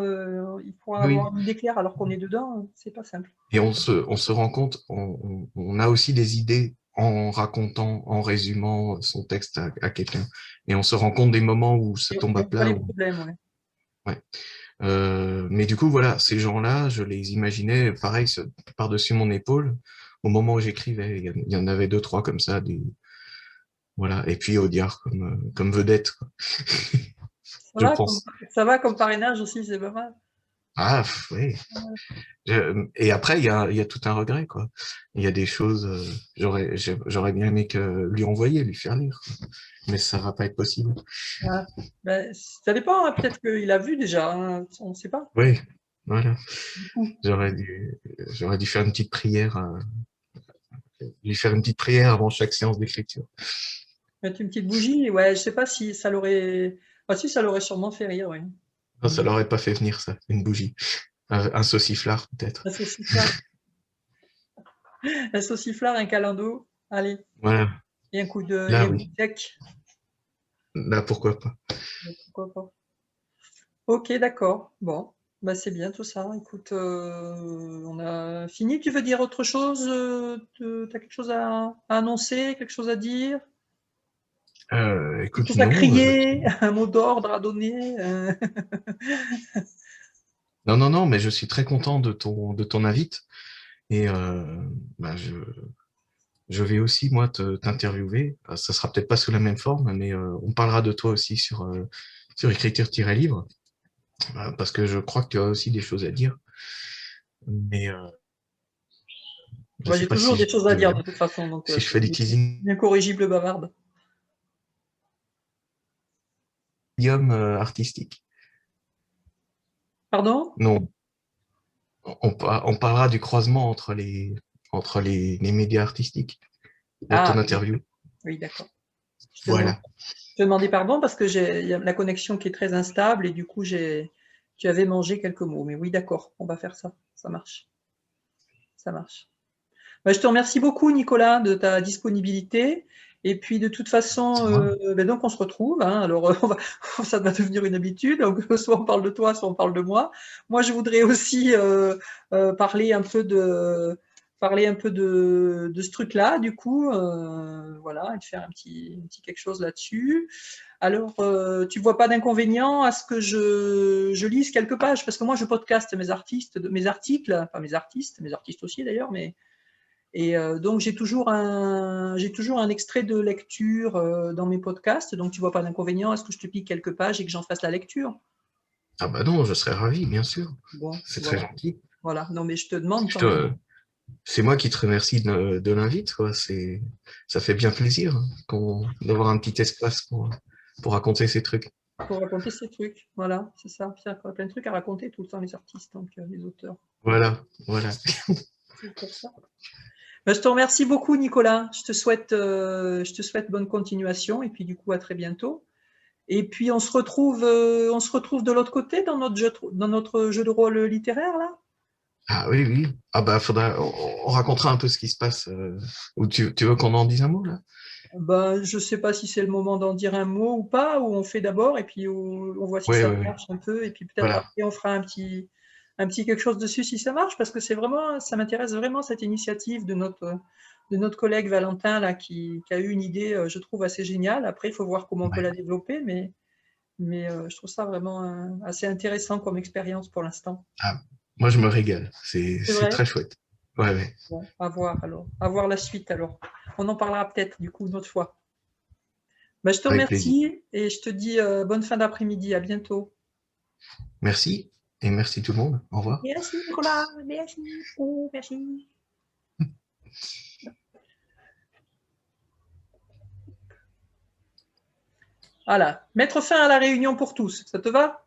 [SPEAKER 1] il faut
[SPEAKER 2] oui,
[SPEAKER 1] avoir une idée claire alors qu'on est dedans, c'est pas simple.
[SPEAKER 2] et on se rend compte, on a aussi des idées en racontant, en résumant son texte à quelqu'un. Et on se rend compte des moments où ça tombe
[SPEAKER 1] Et
[SPEAKER 2] à
[SPEAKER 1] on voit
[SPEAKER 2] plat.
[SPEAKER 1] les problèmes, ouais.
[SPEAKER 2] Ouais. Mais du coup, voilà, ces gens-là, je les imaginais, pareil, par-dessus mon épaule, au moment où j'écrivais. Il y en avait deux, trois comme ça, voilà. Et puis Audiard comme vedette, quoi.
[SPEAKER 1] Ça
[SPEAKER 2] Je
[SPEAKER 1] va comme,
[SPEAKER 2] pense.
[SPEAKER 1] ça va comme parrainage aussi, c'est pas mal.
[SPEAKER 2] Ah, oui. Et après, il y a tout un regret, quoi. Il y a des choses, j'aurais bien aimé lui envoyer, lui faire lire, quoi. Mais ça va pas être possible.
[SPEAKER 1] Ouais. Ben, ça dépend, hein, peut-être qu'il a vu déjà, hein, on ne sait pas.
[SPEAKER 2] Oui, voilà.
[SPEAKER 1] Du coup,
[SPEAKER 2] J'aurais dû faire une petite prière, lui faire une petite prière avant chaque séance d'écriture.
[SPEAKER 1] mettre une petite bougie, ouais, je sais pas si ça l'aurait. Ah si, ça l'aurait sûrement fait rire, oui.
[SPEAKER 2] Non, ça l'aurait pas fait venir, ça, une bougie. Un sauciflard, peut-être.
[SPEAKER 1] Un sauciflard, un sauciflard, un calendo, allez,
[SPEAKER 2] Voilà.
[SPEAKER 1] et
[SPEAKER 2] Là,
[SPEAKER 1] un coup
[SPEAKER 2] oui.
[SPEAKER 1] de sec.
[SPEAKER 2] Là, pourquoi pas.
[SPEAKER 1] Pourquoi pas. Ok, d'accord. Bon, bah c'est bien tout ça. Écoute, on a fini. Tu veux dire autre chose? T'as quelque chose à annoncer, quelque chose à dire? Quelque
[SPEAKER 2] Écoute,
[SPEAKER 1] chose à
[SPEAKER 2] non.
[SPEAKER 1] crier? Un mot d'ordre à donner?
[SPEAKER 2] Non, non, non, mais je suis très content de ton invite. Et bah, je vais aussi, moi, t'interviewer. Ça sera peut-être pas sous la même forme, mais on parlera de toi aussi sur écriture-livre, parce que je crois que tu as aussi des choses à dire. Mais je
[SPEAKER 1] Moi,
[SPEAKER 2] sais
[SPEAKER 1] j'ai
[SPEAKER 2] pas
[SPEAKER 1] toujours
[SPEAKER 2] si
[SPEAKER 1] des choses à dire de toute façon, donc
[SPEAKER 2] si
[SPEAKER 1] je
[SPEAKER 2] je fais du
[SPEAKER 1] suis
[SPEAKER 2] teasing
[SPEAKER 1] incorrigible bavarde.
[SPEAKER 2] artistique.
[SPEAKER 1] Pardon?
[SPEAKER 2] Non, on parlera du croisement entre les médias artistiques dans ton
[SPEAKER 1] Ah, oui,
[SPEAKER 2] interview.
[SPEAKER 1] oui, d'accord. Je te demande,
[SPEAKER 2] Voilà.
[SPEAKER 1] je te demandais pardon parce que il y a la connexion qui est très instable et du coup, tu avais mangé quelques mots. Mais oui, d'accord, on va faire ça. Ça marche. Ça marche. Bah, je te remercie beaucoup, Nicolas, de ta disponibilité. Et puis de toute façon, donc on se retrouve. Hein, alors ça va devenir une habitude. Donc soit on parle de toi, soit on parle de moi. Moi, je voudrais aussi parler un peu de ce truc-là, du coup, voilà, et de faire un petit quelque chose là-dessus. Alors, tu vois pas d'inconvénient à ce que je lise quelques pages, parce que moi, je podcaste mes articles, pas mes artistes, mes artistes aussi d'ailleurs, mais et donc j'ai toujours un extrait de lecture dans mes podcasts, donc tu vois pas d'inconvénient à ce que je te pique quelques pages et que j'en fasse la lecture.
[SPEAKER 2] Ah bah non, je serais ravi, bien sûr.
[SPEAKER 1] Bon,
[SPEAKER 2] C'est très
[SPEAKER 1] voilà.
[SPEAKER 2] gentil.
[SPEAKER 1] Voilà. Non, mais je te demande
[SPEAKER 2] Je
[SPEAKER 1] quand même.
[SPEAKER 2] te- C'est moi qui te remercie de l'invite, quoi. Ça fait bien plaisir hein, d'avoir un petit espace pour raconter ces trucs.
[SPEAKER 1] Pour raconter ces trucs. Voilà, c'est ça. Pierre a plein de trucs à raconter tout le temps, les artistes, donc les auteurs.
[SPEAKER 2] Voilà, voilà.
[SPEAKER 1] C'est pour ça. Ben, je te remercie beaucoup, Nicolas. Je te souhaite bonne continuation et puis du coup à très bientôt. Et puis on se retrouve de l'autre côté dans notre jeu de rôle littéraire là.
[SPEAKER 2] Ah oui, oui. Ah bah on racontera un peu ce qui se passe. Ou tu veux qu'on en dise un mot là?
[SPEAKER 1] Ben, je sais pas si c'est le moment d'en dire un mot ou pas, ou on fait d'abord et puis on voit si
[SPEAKER 2] Ouais,
[SPEAKER 1] ça
[SPEAKER 2] ouais, ouais.
[SPEAKER 1] marche un peu et puis peut-être
[SPEAKER 2] Voilà.
[SPEAKER 1] après on fera un petit quelque chose dessus si ça marche parce que ça m'intéresse vraiment cette initiative de notre collègue Valentin là qui a eu une idée, je trouve assez géniale. Après, il faut voir comment on peut
[SPEAKER 2] Ouais.
[SPEAKER 1] la développer, mais je trouve ça vraiment assez intéressant comme expérience pour l'instant.
[SPEAKER 2] Ah, moi, je me régale.
[SPEAKER 1] C'est
[SPEAKER 2] C'est
[SPEAKER 1] vrai?
[SPEAKER 2] très chouette. Ouais, ouais.
[SPEAKER 1] Bon, à voir alors, à voir la suite alors. On en parlera peut-être du coup une autre fois. Bah, je te
[SPEAKER 2] Avec plaisir.
[SPEAKER 1] remercie et je te dis bonne fin d'après-midi. À bientôt.
[SPEAKER 2] Merci. Et merci tout le monde. Au revoir.
[SPEAKER 1] Merci Nicolas. Merci. Oh, merci. Voilà. Mettre fin à la réunion pour tous. Ça te va?